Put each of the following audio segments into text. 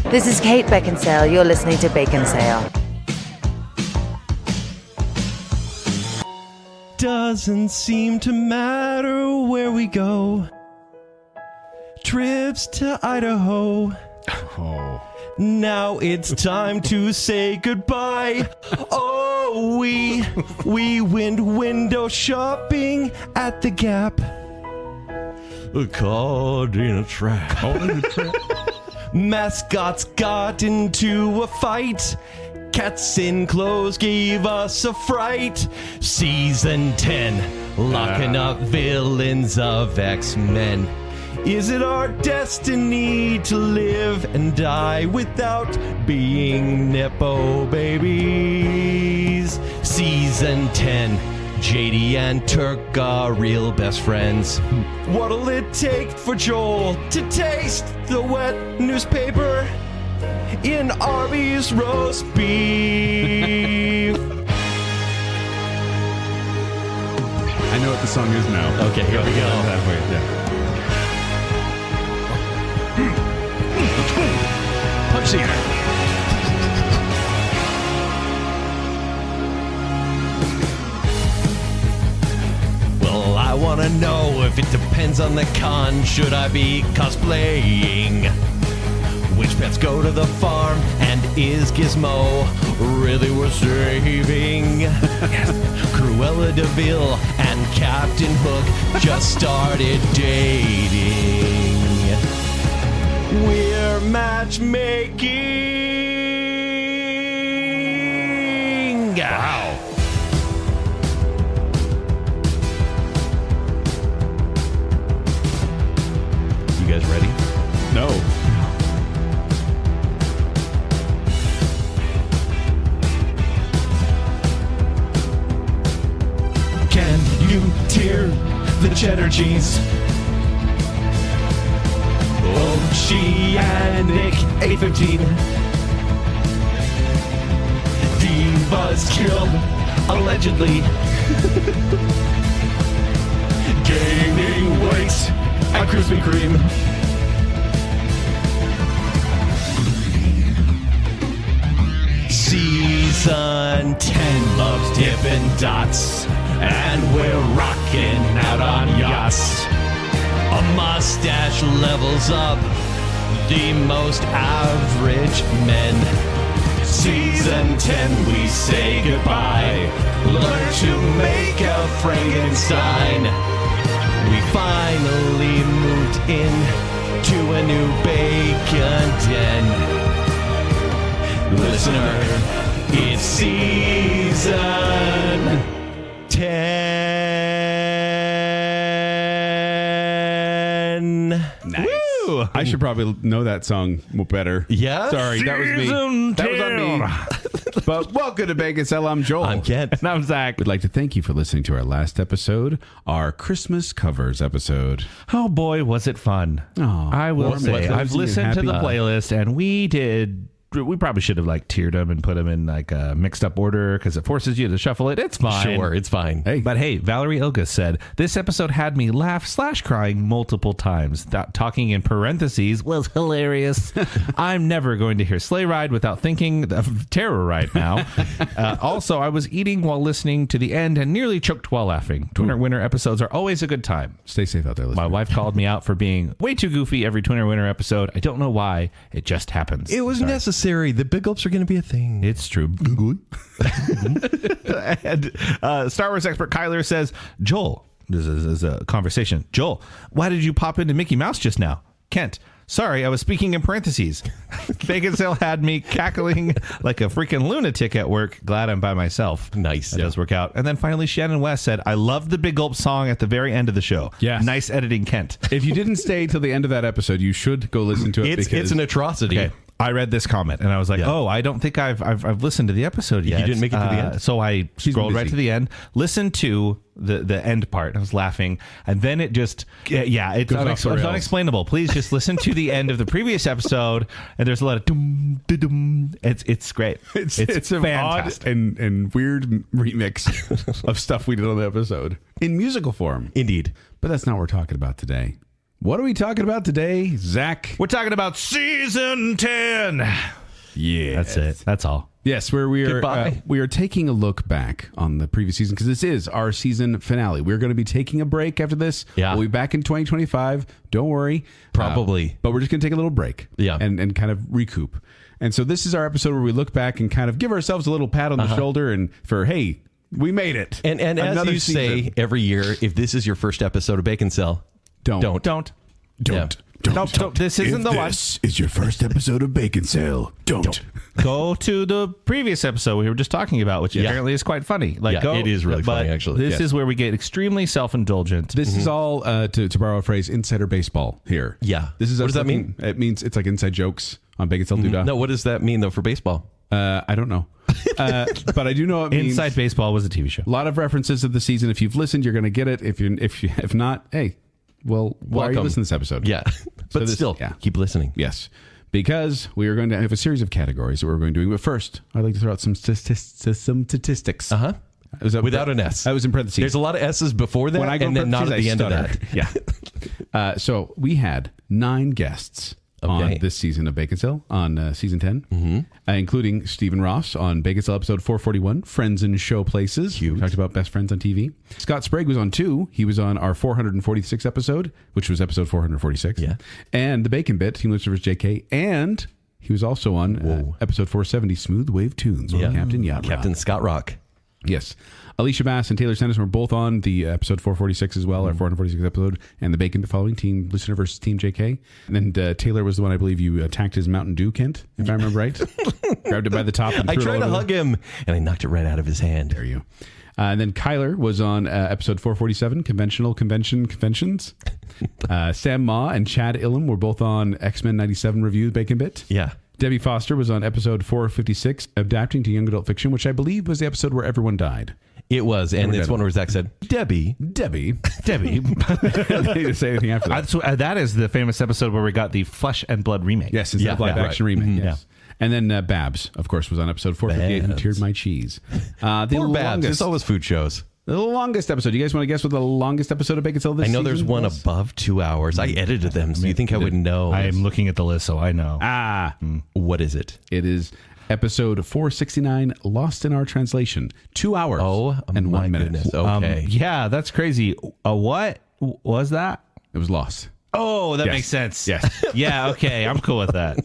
This is Kate Baconsale. You're listening to Baconsale. Doesn't seem to matter where we go. Trips to Idaho. Oh. Now it's time to say goodbye. Oh, we went window shopping at the Gap. Caught in a trap. Mascots got into a fight. Cats in clothes gave us a fright. Season 10, locking up villains of X-Men. Is it our destiny to live and die without being Nepo babies? Season 10, JD and Turk are real best friends. What'll it take for Joel to taste the wet newspaper in Arby's roast beef? I know what the song is now. Okay, here we go. Yeah. Punch the air. Well, I want to know if it depends on the con. Should I be cosplaying? Which pets go to the farm? And is Gizmo really worth saving? Yes. Cruella DeVille and Captain Hook just started dating. We're matchmaking. Wow. You guys ready? No. Can you tear the cheddar cheese? Oceanic 815. Divas kill, allegedly. Gaining weight at Krispy Kreme. Season 10 loves Dippin' Dots, and we're rocking out on yachts. A mustache levels up the most average men. Season 10, we say goodbye. Learn to make a Frankenstein. We finally moved in to a new bacon den. Listener, it's season 10. Nice. Woo! I should probably know that song better. Yeah? Sorry, that was me. That was on me. But welcome to Baconsale. I'm Joel. I'm Kent. And I'm Zach. We'd like to thank you for listening to our last episode, our Christmas covers episode. Oh boy, was it fun. Oh, I will warm, say, cozy, I've listened to happy. the playlist and we probably should have like tiered them and put them in like a mixed up order because it forces you to shuffle it. It's fine. Sure, it's fine. Hey. But hey, Valerie Ilga said, this episode had me laugh/crying multiple times. That talking in parentheses was hilarious. I'm never going to hear Sleigh Ride without thinking of Terror right now. Also, I was eating while listening to the end and nearly choked while laughing. Twinner Winter episodes are always a good time. Stay safe out there, listeners. My wife called me out for being way too goofy every Twinner Winter episode. I don't know why. It just happens. It was necessary. The big gulps are going to be a thing. It's true. And Star Wars expert Kyler says, Joel, this is a conversation. Joel, why did you pop into Mickey Mouse just now? Kent, sorry, I was speaking in parentheses. Baconsale had me cackling like a freaking lunatic at work. Glad I'm by myself. Nice. That does work out. And then finally, Shannon West said, I love the Big Gulp song at the very end of the show. Yes. Nice editing, Kent. If you didn't stay till the end of that episode, you should go listen to it. It's an atrocity. Okay. I read this comment and I was like, Yeah. oh, I don't think I've listened to the episode yet. You didn't make it to the end? So I scrolled busy. right to the end, listened to the end part. I was laughing. And then it just, it's Goes off the rails. unexplainable. Please just listen to the end of the previous episode. And there's a lot of dum, dum. It's great. It's an fantastic. odd and weird remix of stuff we did on the episode in musical form. Indeed. But that's not what we're talking about today. What are we talking about today, Zach? We're talking about season 10. Yeah. That's it. That's all. Yes, where Goodbye. we are taking a look back on the previous season because this is our season finale. We're going to be taking a break after this. Yeah. We'll be back in 2025. Don't worry. Probably. But we're just going to take a little break. Yeah. And kind of recoup. And so this is our episode where we look back and kind of give ourselves a little pat on the shoulder and for, hey, we made it. And as Another you season. say every year, if this is your first episode of Baconsale, Don't. Don't. Yeah. Nope, this isn't the one. This is your first episode of Baconsale. Don't. Go to the previous episode we were just talking about, which apparently is quite funny. Like, Yeah, it is really funny, actually. This Yes. is where we get extremely self-indulgent. This is all, to borrow a phrase, insider baseball here. Yeah. This is What us does that looking- It means it's like inside jokes on Baconsale Duda. no, what does that mean, though, for baseball? I don't know. But I do know it means Inside Baseball was a TV show. a lot of references of the season. If you've listened, you're going to get it. If not, hey, well, why are you Welcome. listening to this episode? Yeah. But still, keep listening. Yes. Because we are going to have a series of categories that we're going to do. But first, I'd like to throw out some statistics. Uh-huh. Was that Without an S. I was in parentheses. There's a lot of S's before that, When I go and in then not at parentheses, the I end of stutter. that. Yeah. So we had 9 guests on this season of Baconsale, on season 10, including Stephen Ross on Baconsale episode 441, Friends in Show Places. We talked about best friends on TV. Scott Sprague was on 2. He was on our 446 episode, which was episode 446. Yeah. And the Bacon Bit, Team Listeners JK, and he was also on episode 470, Smooth Wave Tunes with Captain Yacht Rock. Captain Scott Rock. Yes. Alicia Bass and Taylor Sanderson were both on the episode 446 as well, our 446 episode, and the Bacon Bit following, Team Listener versus Team JK. And then Taylor was the one, I believe, you attacked his Mountain Dew, Kent, if I remember right. Grabbed it by the top and I threw it tried all to over hug him, and I knocked it right out of his hand. There you. And then Kyler was on episode 447, Conventions. Sam Ma and Chad Illam were both on X-Men 97 Review, Bacon Bit. Yeah. Debbie Foster was on episode 456, Adapting to Young Adult Fiction, which I believe was the episode where everyone died. It was, and it's one where Zach said, Debbie. Debbie. I don't need to say anything after that. That is the famous episode where we got the Flesh and Blood remake. Yes, instead of live action remake. Yes. Yeah. And then Babs, of course, was on episode 458 and Babs. Tiered My Cheese. Poor Babs. It's always food shows. The longest episode. You guys want to guess what the longest episode of Baconsale this I know season there's one was? above 2 hours. I edited them, so you think I would know. I am looking at the list, so I know. What is it? It is episode 469, Lost in Our Translation. 2 hours and 1 minute. Goodness. Okay. Yeah, that's crazy. What was that? It was Lost. Oh, that Yes. makes sense. Yes. Yeah, okay. I'm cool with that.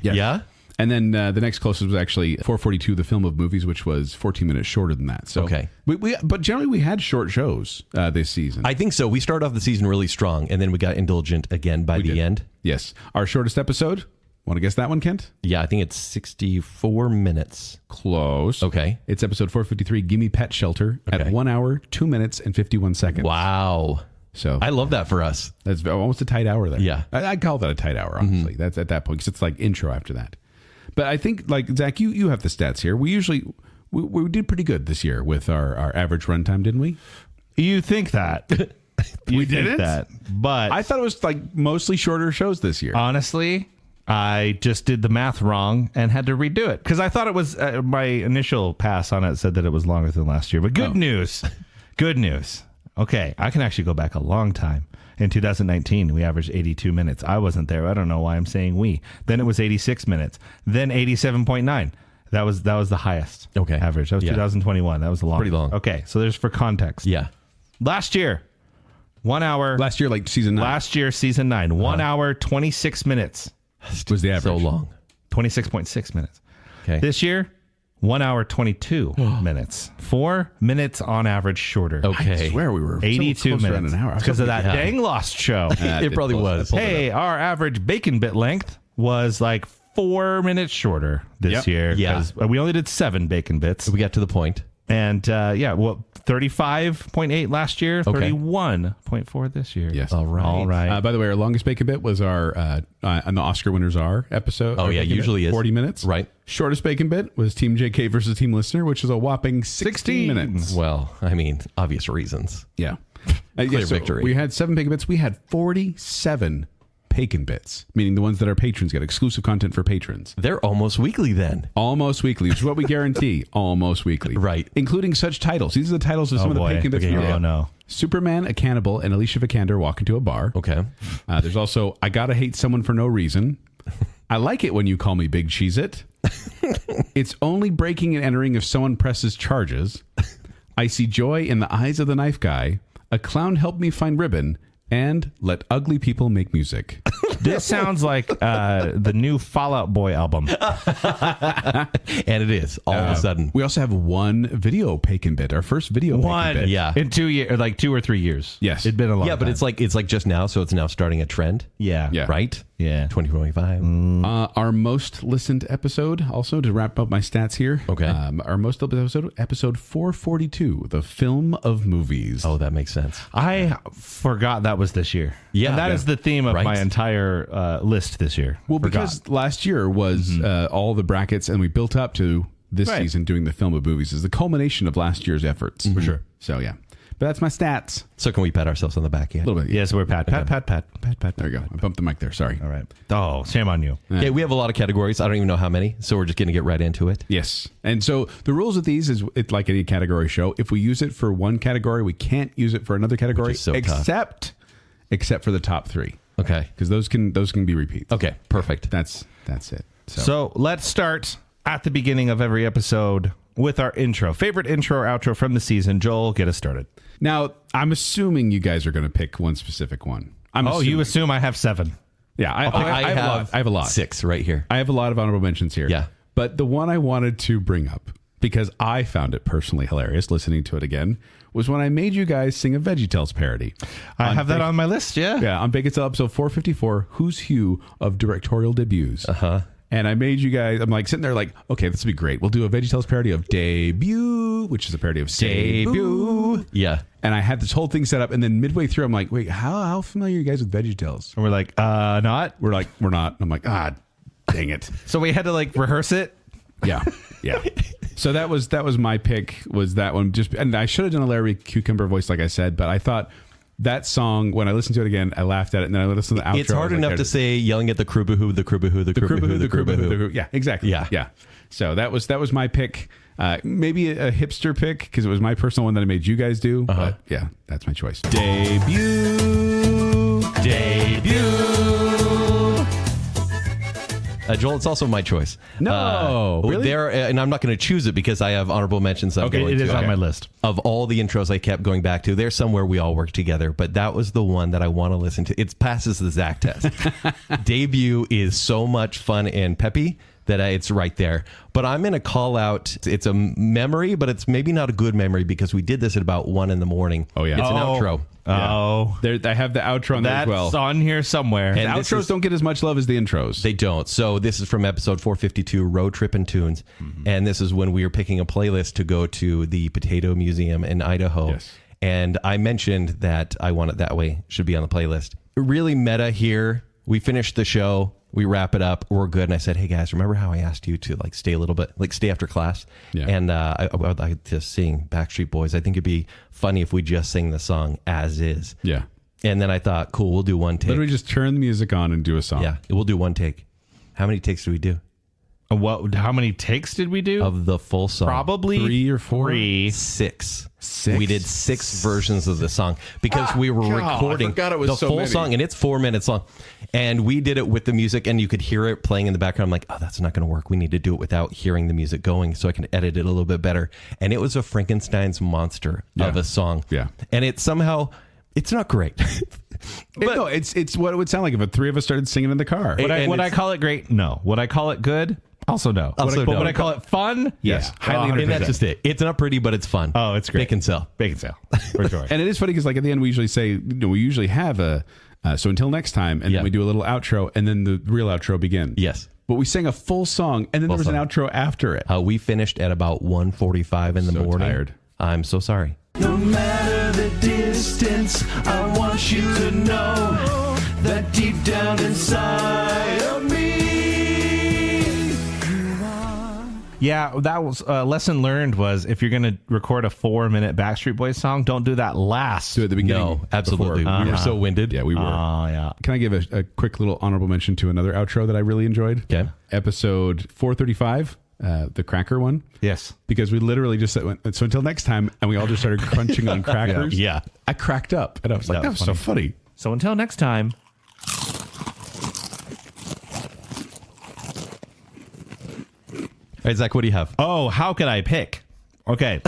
Yes. Yeah? And then the next closest was actually 442, the film of movies, which was 14 minutes shorter than that. So Okay. But generally we had short shows this season. I think so. We started off the season really strong, and then we got indulgent again by the did. end. Yes. Our shortest episode. Want to guess that one, Kent? Yeah, I think it's 64 minutes. Close. Okay. It's episode 453, Gimme Pet Shelter, at Okay. 1 hour, 2 minutes, and 51 seconds. Wow. So I love that for us. that's almost a tight hour there. Yeah. I'd call that a tight hour, honestly. That's at that point, because it's like intro after that. But I think, like, Zach, you have the stats here. We usually, we did pretty good this year with our average runtime, didn't we? You think that. We think didn't? that. But I thought it was like mostly shorter shows this year. honestly, I just did the math wrong and had to redo it because I thought it was my initial pass on it said that it was longer than last year. But good news. Good news. Okay, I can actually go back a long time. In 2019, we averaged 82 minutes. I wasn't there. I don't know why I'm saying we. Then it was 86 minutes. Then 87.9. That was the highest average. That was 2021. That was the longest. Pretty long. Okay, so there's for context. Yeah. Last year, 1 hour. Last year, like season 9. Last year, season 9, 1 hour, 26 minutes. was the average. So long. 26.6 minutes. Okay. This year, 1 hour, 22 minutes. 4 minutes on average shorter. Okay. I swear we were 82 so close around minutes. an hour. Because of that dang Lost show. It probably was. Hey, our average bacon bit length was like 4 minutes shorter this year. Yeah. 'cause we only did 7 bacon bits. We got to the point. And 35.8 last year, Okay. 31.4 this year. Yes. All right. All right. By the way, our longest bacon bit was our on the Oscar winners are episode. Oh, our yeah, bacon usually bit, is. 40 minutes. Right. Shortest bacon bit was Team JK versus Team Listener, which is a whopping 16 minutes. Well, I mean, obvious reasons. Yeah. Clear victory. We had 7 bacon bits. We had 47 Pacon Bits, meaning the ones that our patrons get, exclusive content for patrons. They're almost weekly then. Almost weekly, which is what we guarantee. Almost weekly. Right. Including such titles. These are the titles of some of the Pacon Bits. Okay, Oh, no. Superman, a Cannibal, and Alicia Vikander walk into a bar. Okay. There's also I Gotta Hate Someone for No Reason. I Like It When You Call Me Big Cheez-It. It's Only Breaking and Entering If Someone Presses Charges. I See Joy in the Eyes of the Knife Guy. A Clown Helped Me Find Ribbon. And Let Ugly People Make Music. This sounds like the new Fall Out Boy album. And it is all of a sudden. We also have one video Pacon Bit, our first video Pacon Bit. Yeah. In 2 years, like 2 or 3 years. Yes. It'd been a long Yeah, but time. it's like just now, so it's now starting a trend. Yeah. Yeah. Right? Yeah. 2025. Our most listened episode, also to wrap up my stats here. Okay. Our most episode 442, the film of movies. Oh, that makes sense. I forgot that was this year. Yeah. And that is the theme of Right. my entire list this year. Well, because last year was all the brackets, and we built up to this Right. season doing the film of movies is the culmination of last year's efforts. For sure. So, yeah. But that's my stats. So can we pat ourselves on the back yet? A little bit. Yes, we're pat. There you go. I bumped the mic there. Sorry. All right. Oh, shame on you. Okay, we have a lot of categories. I don't even know how many, so we're just going to get right into it. Yes. And so the rules of these is it's like any category show. If we use it for one category, we can't use it for another category, Which is so tough. except for the top three. Okay. Because those can be repeats. Okay, perfect. That's it. So let's start at the beginning of every episode with our intro. Favorite intro or outro from the season. Joel, get us started. Now, I'm assuming you guys are going to pick one specific one. You assume I have 7. Yeah, I have a lot. 6 right here. I have a VeggieTales honorable mentions here. Yeah. But the one I wanted to bring up, because I found it personally hilarious listening to it again, was when I made you guys sing a VeggieTales parody. I have that on my list, yeah. Yeah, on Baconsale episode 454, Who's Hugh of Directorial Debuts. Uh-huh. And I made you guys, I'm like sitting there like, okay, this would be great. We'll do a VeggieTales parody of Debut, which is a parody of Debut. Yeah. And I had this whole thing set up. And then midway through, I'm like, wait, how familiar are you guys with VeggieTales? And we're like, not. We're like, we're not. I'm like, dang it. So we had to like rehearse it. Yeah. Yeah. So that was my pick, was that one. And I should have done a Larry Cucumber voice, like I said, but I thought that song, when I listened to it again, I laughed at it, and then I listened to the outro. It's hard enough to say yelling at the Krubahoo, the Krubahoo, the Krubahoo, the Krubahoo. Yeah, exactly. Yeah. So that was my pick. Maybe a hipster pick, because it was my personal one that I made you guys do. But yeah, that's my choice. Debut. Joel, it's also my choice. No, really? And I'm not going to choose it because I have honorable mentions. That I'm going It is to. on my list. Of all the intros I kept going back to, there's somewhere we all work together, but that was the one that I want to listen to. It passes the Zach test. Debut is so much fun and peppy that it's right there. But I'm going to call out, it's a memory, but it's maybe not a good memory because we did this at about 1 a.m. Oh, yeah. It's an outro. Oh, I have the outro on there as well. That's on here somewhere. The And outros don't get as much love as the intros. They don't. So this is from episode 452, Road Trip and Tunes. And this is when we were picking a playlist to go to the Potato Museum in Idaho. Yes. And I mentioned that I Want It That Way should be on the playlist. Really meta here. We finished the show. We wrap it up. We're good. And I said, hey, guys, remember how I asked you to like stay a little bit, like stay after class? Yeah. And I would like to sing Backstreet Boys. I think it'd be funny if we just sing the song as is. Yeah. And then I thought, cool, we'll do one take. Literally just turn the music on and do a song. Yeah, we'll do one take. How many takes do we do? How many takes did we do? Of the full song? Probably 3 or 4. 3. 6. 6? We did 6 versions of the song because we were recording I forgot it was the so full many. song, and it's 4 minutes long. And we did it with the music, and you could hear it playing in the background. I'm like, oh, that's not going to work. We need to do it without hearing the music going so I can edit it a little bit better. And it was a Frankenstein's monster of a song. Yeah. And it somehow, it's not great. No, it's what it would sound like if the 3 of us started singing in the car. Would I call it great? No. Would I call it good? Also no. Also But no. would I call it fun? Yes. Highly And 100%. that's just it. It's not pretty, but it's fun. Oh, it's great. Baconsale. Baconsale, for sure. And it is funny because like at the end we usually say, we usually have a, so until next time, and Yeah. then we do a little outro, and then the real outro begins. Yes. But we sang a full song, and then there was song. an outro after it. We finished at about 1:45 in the So morning. tired. I'm so sorry. No matter the distance, I want you to know that deep down inside of me, Yeah, that was lesson learned was if you're going to record a 4-minute Backstreet Boys song, don't do that last. Do it at the beginning. No, absolutely. before- We were so winded. Yeah, we were. Oh, yeah. Can I give a quick little honorable mention to another outro that I really enjoyed? Okay. Episode 435, the cracker one. Yes. Because we literally just said, so until next time, and we all just started crunching on crackers. Yeah. I cracked up, and I was like, that was so funny. So until next time. All right, Zach, what do you have? Oh, how could I pick? Okay.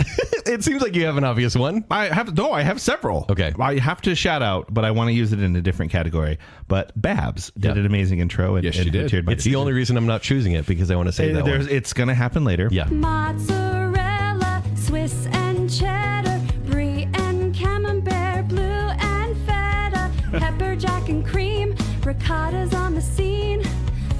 It seems like you have an obvious one. I have several. Okay. I have to shout out, but I want to use it in a different category. But Babs did an amazing intro. And, Yes, she did. tiered my It's the only reason I'm not choosing it because I want to say that one. It's going to happen later. Yeah. Mozzarella, Swiss and cheddar, brie and camembert, blue and feta, pepper jack and cream, ricotta's on the scene,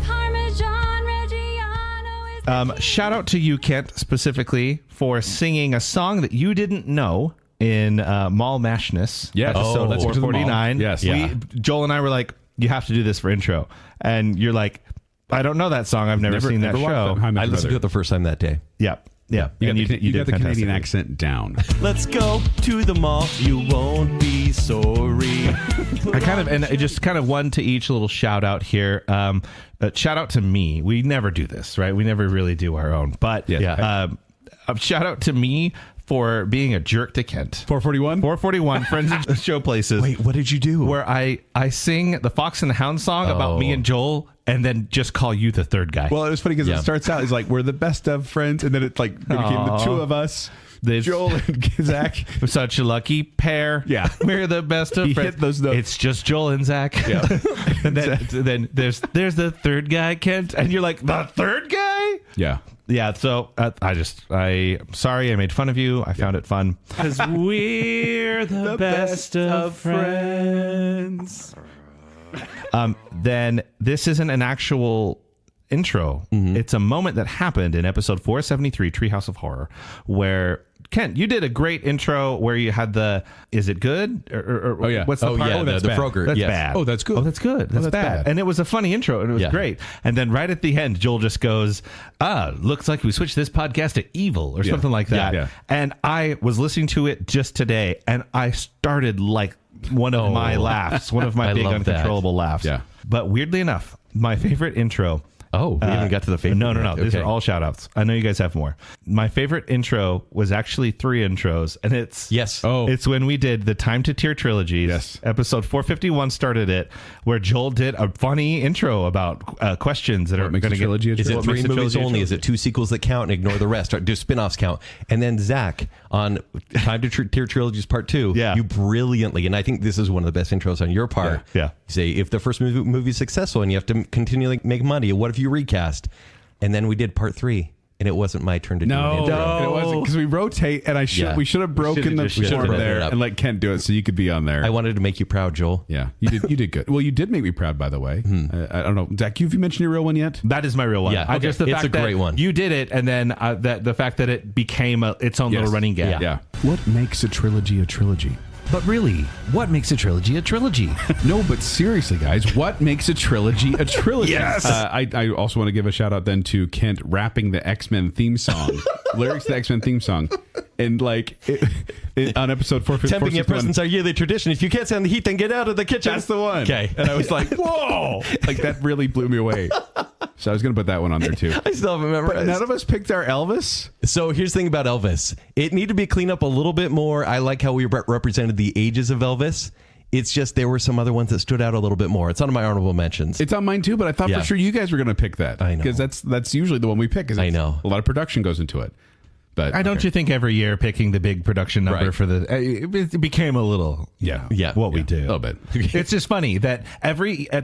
Parmesan Reggiano is Shout out to you, Kent, specifically for singing a song that you didn't know in Mall Mashness. Yeah. Episode Let's Get to the Mall. 449. Yes. Yeah. Joel and I were like, you have to do this for intro. And you're like, I don't know that song. I've never seen that watched show. How Met I Your listened to Mother. it the first time that day. Yep. Yeah. You, And got the, you got did the Canadian fantastically. accent down. Let's go to the mall. You won't be sorry. I kind of, and it just kind of one to each little shout out here. Shout out to me. We never do this, right? We never really do our own. But shout out to me for being a jerk to Kent. 441? 441 Friends and Show Places. Wait, what did you do? Where I sing the Fox and the Hound song about me and Joel, and then just call you the third guy. Well, it was funny because it starts out as like, we're the best of friends, and then it like became the two of us. Joel and Zach. Such a lucky pair. Yeah. We're the best of He friends. hit those notes. It's just Joel and Zach. Yeah. And then there's the third guy, Kent, and you're like, the third guy? Yeah. Yeah, so I'm sorry I made fun of you. I found it fun. Because we're the best of friends. Then this isn't an actual intro. It's a moment that happened in episode 473, Treehouse of Horror, where Kent, you did a great intro where you had the, is it good? Or Oh, yeah. What's the Oh, part? yeah, that's the bad. Frogger. That's yes. bad. Oh, that's good. Oh, that's good. That's, that's bad. bad. And it was a funny intro, and it was Yeah. great. And then right at the end, Joel just goes, looks like we switched this podcast to evil or something like that. Yeah. And I was listening to it just today, and I started like one of my laughs, one of my I big love that. uncontrollable laughs. Yeah. But weirdly enough, my favorite intro. Oh, we haven't got to the favorite. No. yet. These Okay. are all shout outs. I know you guys have more. My favorite intro was actually 3 intros, and it's Yes. Oh. it's when we did the Time to Tier trilogies. Yes. Episode 451 started it, where Joel did a funny intro about questions that are makes going a to trilogy a Is it trilogy? 3 makes a movies trilogy a only? Is it 2 sequels that count and ignore the rest? Or do spin-offs count? And then Zach on Time to Tier Trilogies Part 2, Yeah. you brilliantly, and I think this is one of the best intros on your part. Yeah. You say, if the first movie is successful and you have to continually make money, what if you recast? And then we did Part 3, and it wasn't my turn to do an intro. And it wasn't because we rotate, and Yeah. we should have broken the just- form broken there it up. and let Kent do it so you could be on there. I wanted to make you proud, Joel. Yeah, you did good. Well, you did make me proud, by the way. I don't know, Zach. Have you mentioned your real one yet? That is my real one. Yeah, I okay. just the It's fact a great that one. You did it, and then the fact that it became its own little running gag. Yeah. What makes a trilogy a trilogy? But really, what makes a trilogy a trilogy? No, but seriously, guys, what makes a trilogy a trilogy? Yes! I also want to give a shout out then to Kent rapping the X-Men theme song, lyrics to the X-Men theme song, and like on episode 450. Tempting at presents our yearly tradition. If you can't stand the heat, then get out of the kitchen. That's the one. Okay. And I was like, whoa! Like that really blew me away. So I was going to put that one on there too. I still haven't memorized. But none of us picked our Elvis. So here's the thing about Elvis. It needed to be cleaned up a little bit more. I like how we represented the ages of Elvis. It's just there were some other ones that stood out a little bit more. It's on my honorable mentions. It's on mine too, but I thought Yeah. for sure you guys were going to pick that. I know. Because that's usually the one we pick. 'Cause I know. A lot of production goes into it. But I don't you think every year picking the big production number Right. for the it became a little Yeah. Yeah. what we A do little bit. It's just funny that at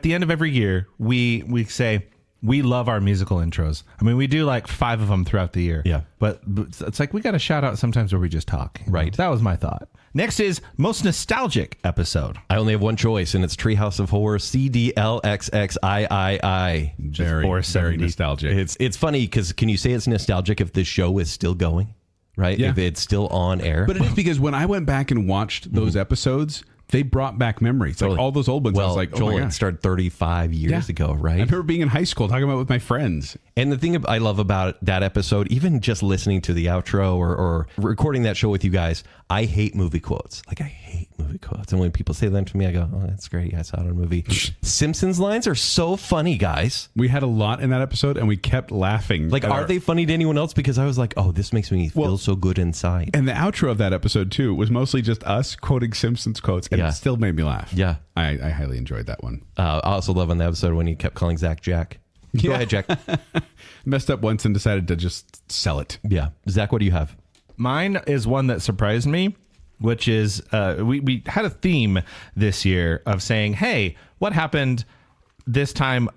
the end of every year we say we love our musical intros. I mean, we do like 5 of them throughout the year. Yeah. But it's like we got to shout out sometimes where we just talk. Right. That was my thought. Next is most nostalgic episode. I only have one choice, and it's Treehouse of Horror CDLXXIII. Very 470. nostalgic. It's funny because can you say it's nostalgic if this show is still going? Right? Yeah. If it's still on air. But it is because when I went back and watched those episodes, they brought back memories. Like all those old ones. I was like, Joel, oh my it gosh. started 35 years ago, right? I remember being in high school talking about it with my friends. And the thing I love about that episode, even just listening to the outro or recording that show with you guys, I hate movie quotes. Like, I hate movie quotes. And when people say them to me, I go, oh, that's great. Yeah, I saw it on a movie. Simpsons lines are so funny, guys. We had a lot in that episode, and we kept laughing. Like, are they funny to anyone else? Because I was like, oh, this makes me feel so good inside. And the outro of that episode, too, was mostly just us quoting Simpsons quotes, and it still made me laugh. Yeah. I highly enjoyed that one. I also love on the episode when he kept calling Zach Jack. Go ahead, Jack. Messed up once and decided to just sell it. Yeah. Zach, what do you have? Mine is one that surprised me, which is we had a theme this year of saying, hey, what happened this time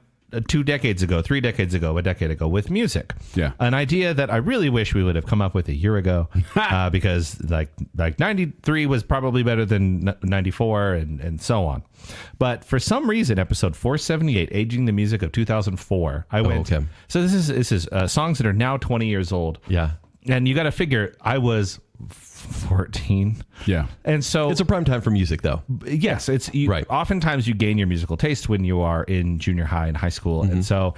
2 decades ago, 3 decades ago, a decade ago with music? Yeah. An idea that I really wish we would have come up with a year ago because like 93 was probably better than 94 and so on. But for some reason, episode 478, Aging the Music of 2004, I went. Okay. So this is songs that are now 20 years old. Yeah. And you got to figure I was 14. Yeah. And so It's a prime time for music, though. yes, it's Right. Oftentimes you gain your musical taste when you are in junior high and high school. And so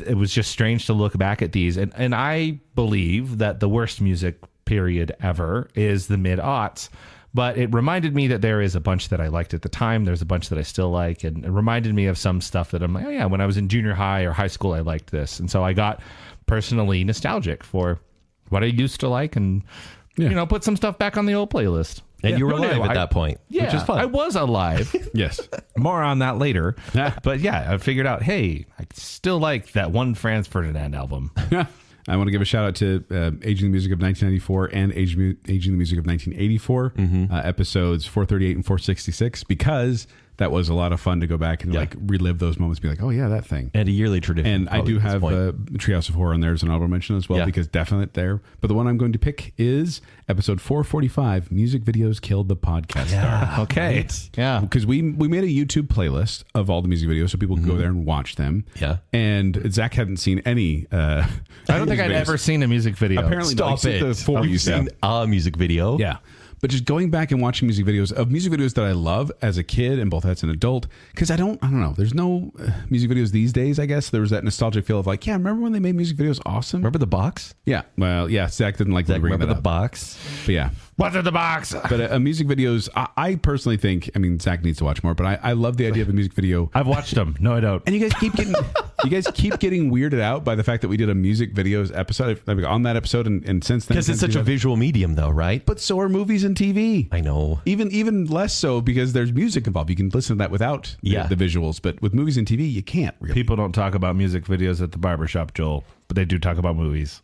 it was just strange to look back at these. And I believe that the worst music period ever is the mid-aughts. But it reminded me that there is a bunch that I liked at the time. There's a bunch that I still like. And it reminded me of some stuff that I'm like, oh yeah, when I was in junior high or high school, I liked this. And so I got personally nostalgic for what I used to like and, put some stuff back on the old playlist. And you were Who knew? alive at that point, Yeah, which is fun. I was alive. Yes. More on that later. But yeah, I figured out, hey, I still like that one Franz Ferdinand album. I want to give a shout out to Aging the Music of 1994 and Aging the Music of 1984, episodes 438 and 466, because that was a lot of fun to go back and like relive those moments, be like, oh yeah, that thing. And a yearly tradition. And I do have Treehouse of Horror on there as an honorable mention as well, because definitely there. But the one I'm going to pick is episode 445, Music Videos Killed the Podcast Star. Okay. Right. Yeah. Because we made a YouTube playlist of all the music videos so people could go there and watch them. Yeah. And Zach hadn't seen any. I don't think I'd ever seen a music video. Apparently, Stop it. The four You've seen a music video. Yeah. But just going back and watching music videos that I love as a kid and both as an adult, because I don't know. There's no music videos these days, I guess. There was that nostalgic feel of like, yeah, remember when they made music videos awesome? Remember the box? Yeah. Well, yeah, Zach didn't like to bring Remember that the up. box? But yeah. What's in the box? But music videos, I personally think, I mean, Zach needs to watch more, but I love the idea of a music video. I've watched them. No, I don't. And you guys keep getting weirded out by the fact that we did a music videos episode on that episode, and since then, Because it's such a visual medium, though, right? But so are movies and TV. I know. Even less so because there's music involved. You can listen to that without the visuals, but with movies and TV, you can't really. People don't talk about music videos at the barbershop, Joel, but they do talk about movies.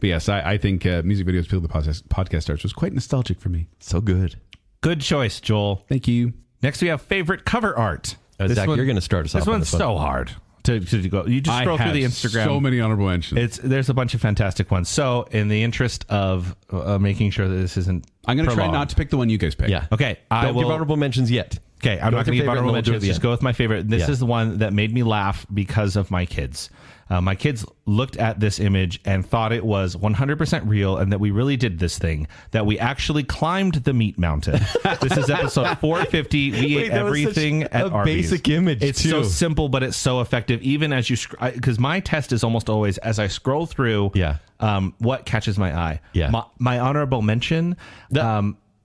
But yes, I think music videos Killed the Podcast Stars was quite nostalgic for me. So good. Good choice, Joel. Thank you. Next, we have favorite cover art. Zach, you're going to start us off. This one's so hard to go. You just scroll through the Instagram. So many honorable mentions. There's a bunch of fantastic ones. So, in the interest of making sure that this isn't, I'm going to try prolonged. not to pick the one you guys picked. Yeah. Okay, I Don't will give honorable mentions yet. Okay, I'm not going to give honorable mentions. Just go with my favorite. This Yeah. is the one that made me laugh because of my kids. My kids looked at this image and thought it was 100% real and that we really did this thing, that we actually climbed the meat mountain. This is episode 450. We ate that was everything such at a Arby's. basic image, It's too. so simple, but it's so effective. Even as you, because my test is almost always as I scroll through, what catches my eye. Yeah. My honorable mention.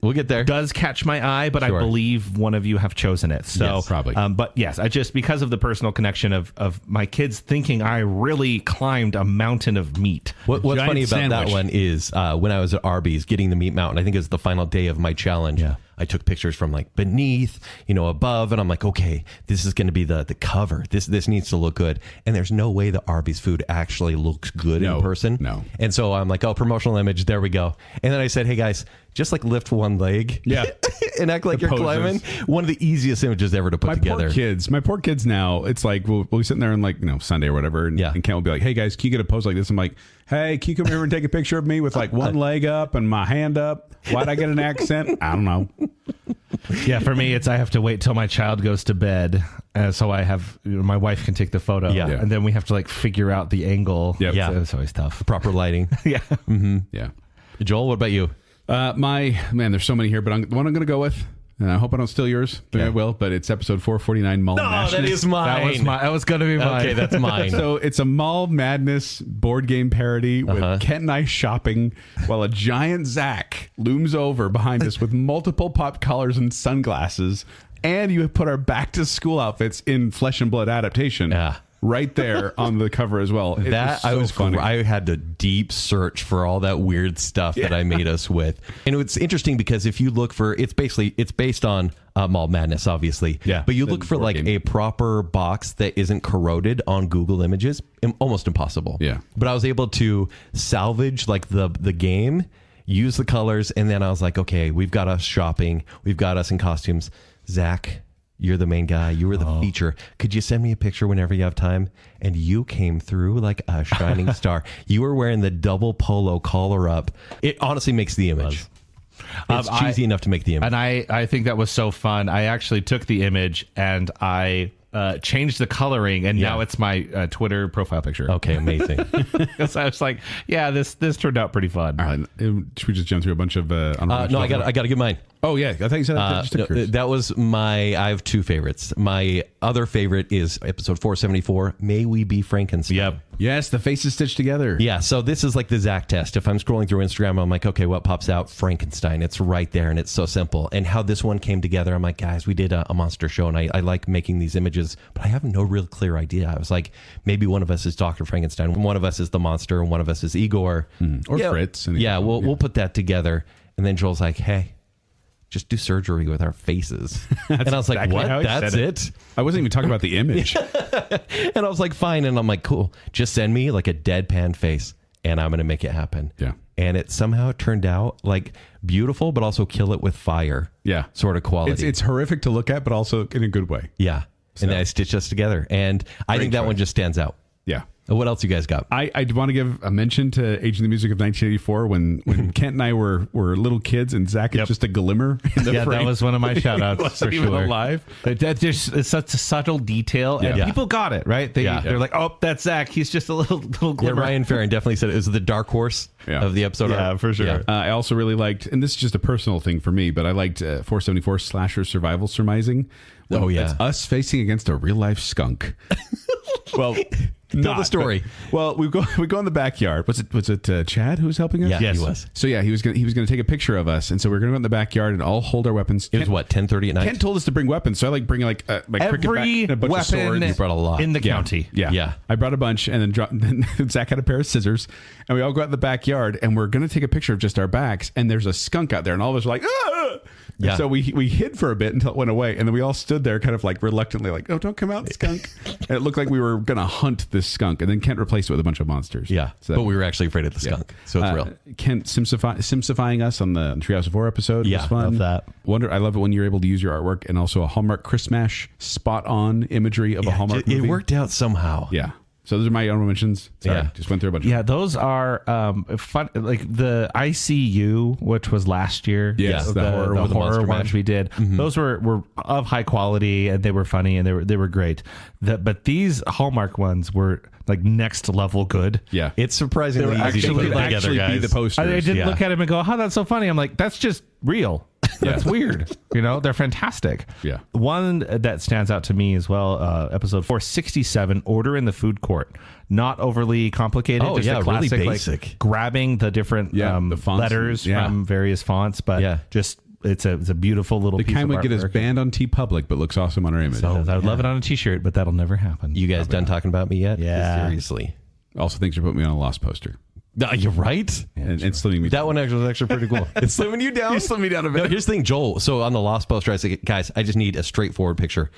We'll get there. Does catch my eye, but Sure. I believe one of you have chosen it. So Yes, probably. But yes, I just, because of the personal connection of my kids thinking I really climbed a mountain of meat. What's Giant funny about that sandwich. one is when I was at Arby's getting the meat mountain, I think it was the final day of my challenge. Yeah. I took pictures from like beneath, above, and I'm like, okay, this is going to be the cover. This needs to look good. And there's no way the Arby's food actually looks good in person. No. And so I'm like, oh, promotional image. There we go. And then I said, hey guys, just like lift one leg. Yeah. And act like The you're poses. climbing. One of the easiest images ever to put together. My poor kids now, it's like we'll be sitting there on like, Sunday or whatever, and Kent will be like, hey guys, can you get a pose like this? I'm like, hey, can you come here and take a picture of me with like one leg up and my hand up? Why'd I get an accent? I don't know. Yeah, for me, I have to wait till my child goes to bed, so I have my wife can take the photo. Yeah. And then we have to like figure out the angle. Yep. Yeah. It's always tough. Proper lighting. Yeah. Yeah. Joel, what about you? There's so many here, but the one I'm going to go with, And I hope I don't steal yours, but I will. But it's episode 449, Mall Madness. that is mine. That was going to be mine. Okay, that's mine. So it's a Mall Madness board game parody with Kent and I shopping while a giant Zach looms over behind us with multiple pop collars and sunglasses. And you have put our back to school outfits in Flesh and Blood adaptation. Yeah. Right there on the cover as well. It was funny. I had to deep search for all that weird stuff that I made us with. And it's interesting because if you look for, it's based on Mall Madness, obviously. Yeah. But you look for like a proper box that isn't corroded on Google Images, almost impossible. Yeah. But I was able to salvage like the game, use the colors, and then I was like, okay, we've got us shopping, we've got us in costumes. Zach, you're the main guy. You were the feature. Could you send me a picture whenever you have time? And you came through like a shining star. You were wearing the double polo collar up. It honestly makes the image. It's cheesy enough to make the image. And I think that was so fun. I actually took the image and I changed the coloring, and now it's my Twitter profile picture. Okay, amazing. So I was like, yeah, this turned out pretty fun. All right. Should we just jump through a bunch of... No, I got to give mine. Oh, yeah. I thought you said that. Just occurs. That was I have two favorites. My other favorite is episode 474, May We Be Frankenstein. Yep. Yes, the faces stitched together. Yeah, so this is like the Zach test. If I'm scrolling through Instagram, I'm like, okay, what pops out? Frankenstein. It's right there, and it's so simple. And how this one came together, I'm like, guys, we did a monster show, and I like making these images, but I have no real clear idea. I was like, maybe one of us is Dr. Frankenstein, one of us is the monster, and one of us is Igor. Or Fritz. We'll put that together. And then Joel's like, hey, just do surgery with our faces. And I was like, exactly what? how he That's said it? I wasn't even talking about the image. And I was like, fine. And I'm like, cool. Just send me like a deadpan face and I'm going to make it happen. Yeah. And it somehow turned out like beautiful, but also kill it with fire. Yeah. Sort of quality. It's horrific to look at, but also in a good way. Yeah. And then I stitched us together. And I think that one just stands out. Yeah. What else you guys got? I want to give a mention to Aging the Music of 1984 when Kent and I were little kids and Zach is just a glimmer in the frame. That was one of my shout outs for even sure. alive. That just is such a subtle detail, and people got it, right? They're like, oh, that's Zach. He's just a little Yeah, glimmer. Ryan Farron definitely said it was the dark horse of the episode. Yeah, for sure. Yeah. I also really liked, and this is just a personal thing for me, but I liked 474 Slasher Survival Surmising. Oh, yeah. It's us facing against a real life skunk. Well, Tell the story. Well, we go in the backyard. Was it Chad who was helping us? Yeah, Yes. he was. So yeah, he was gonna take a picture of us, and so we're gonna go in the backyard and all hold our weapons. It was what, 10:30 at night? Kent told us to bring weapons, so I bring like my cricket bat Every and a bunch of swords. weapon You brought a lot. in the county. Yeah. Yeah. I brought a bunch, and then Zach had a pair of scissors, and we all go out in the backyard, and we're going to take a picture of just our backs, and there's a skunk out there, and all of us are like, ah! Yeah. And so we hid for a bit until it went away, and then we all stood there kind of like reluctantly like, oh, don't come out, skunk. And it looked like we were going to hunt this skunk, and then Kent replaced it with a bunch of monsters. Yeah, So but we were actually afraid of the skunk, so it's real. Kent simplifying us on the Treehouse of Horror episode Yeah, was fun. love that. I love it when you're able to use your artwork and also a Hallmark Christmas spot on imagery of a Hallmark It movie. worked out somehow. Yeah. So those are my honorable mentions. Sorry, Yeah. just went through a bunch. Yeah, those are fun. Like the ICU, which was last year. Yes, the the horror with the horror monster ones mash. we did. Those were of high quality and they were funny and they were great. But these Hallmark ones were like next level good. Yeah. It's surprisingly easy to Actually, put could together, actually be guys. the posters. I didn't Yeah. look at him and go, "Oh, that's so funny." I'm like, "That's just real. That's weird." You know, they're fantastic. Yeah. One that stands out to me as well, episode 467, Order in the Food Court. Not overly complicated. Oh, just yeah, a really classic, basic. Like, grabbing the different the fonts, letters yeah. from various fonts, but Yeah. just it's a beautiful little The piece kind of we get us artwork. banned on TeePublic, but looks awesome on our image. I would love it on a T-shirt, but that'll never happen. You guys done talking about me yet? Yeah. Seriously. Also, thanks for putting me on a Lost poster You're right. and slimming me. That one was actually pretty cool. It's slimming you down. You slimmed me down a bit. No, here's the thing, Joel. So on the Lost poster, I said, guys, I just need a straightforward picture,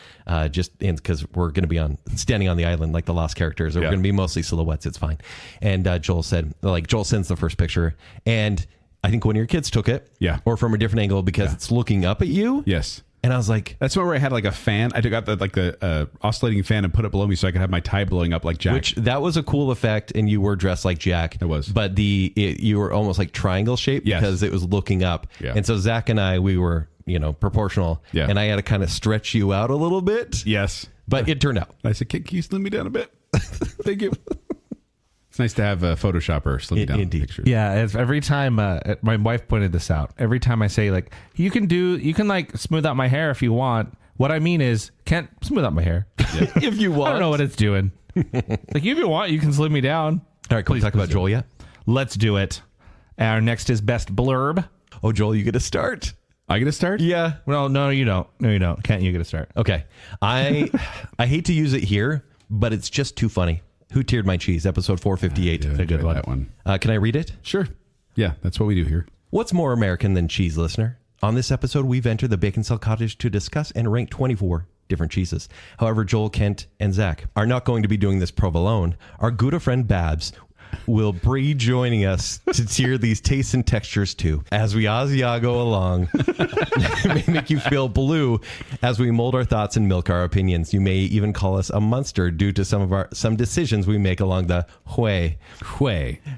just because we're going to be standing on the island like the Lost characters, or we're Yeah. going to be mostly silhouettes. It's fine. And Joel said, Joel sends the first picture, and I think one of your kids took it, Yeah. or from a different angle because it's looking up at you. Yes. And I was like, That's where I had like a fan. I took out the oscillating fan and put it below me so I could have my tie blowing up like Jack. which that was a cool effect, and you were dressed like Jack. It was. But you were almost like triangle shaped Yes. because it was looking up. Yeah. And so Zach and I, we were, proportional. Yeah. And I had to kind of stretch you out a little bit. Yes. But it turned out. I said, can you slim me down a bit? Thank you. nice to have a Photoshopper slim down Indeed. pictures. Yeah, every time my wife pointed this out. Every time I say like you can like smooth out my hair if you want. What I mean is can't smooth out my hair If you want. I don't know what it's doing. Like if you want, you can slim me down. All right, can we talk about Joel yet? Let's do it. Our next is best blurb. Oh, Joel, you get to start. I get to start? Yeah. Well, no, you don't. No, you don't. Can't you get a start? Okay. I hate to use it here, but it's just too funny. Who Tiered My Cheese, episode 458. It's a good one. That one. Can I read it? Sure. Yeah, that's what we do here. What's more American than cheese, listener? On this episode, we've entered the Baconsale cottage to discuss and rank 24 different cheeses. However, Joel, Kent, and Zach are not going to be doing this provolone. Our good friend Babs will be joining us to tier these tastes and textures too. As we Asiago along, it may make you feel blue as we mold our thoughts and milk our opinions. You may even call us a monster due to some decisions we make along the way.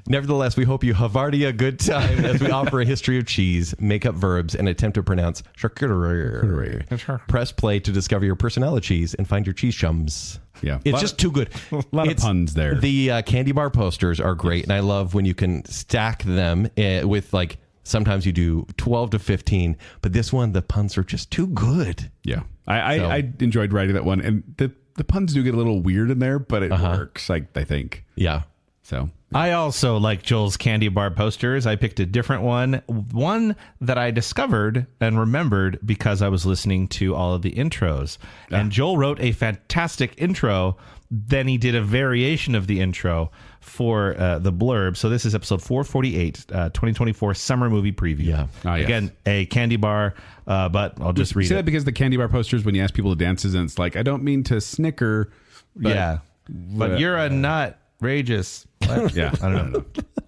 Nevertheless, we hope you have already a good time as we offer a history of cheese, make up verbs, and attempt to pronounce charcuterie. Press play to discover your personality cheese and find your cheese chums. Yeah. It's just too good. A lot of puns there. The candy bar posters are great, and I love when you can stack them with like, sometimes you do 12 to 15, but this one, the puns are just too good. Yeah. I enjoyed writing that one, and the puns do get a little weird in there, but it works, I think. Yeah. So I also like Joel's candy bar posters. I picked a different one that I discovered and remembered because I was listening to all of the intros. And Joel wrote a fantastic intro. Then he did a variation of the intro for the blurb. So this is episode 448, 2024 summer movie preview. Yeah. Yes. Again, a candy bar, but I'll just read say it. that because the candy bar posters, when you ask people to dances, and it's like, I don't mean to snicker. But, but you're a nut. Rageous. Yeah. I don't know.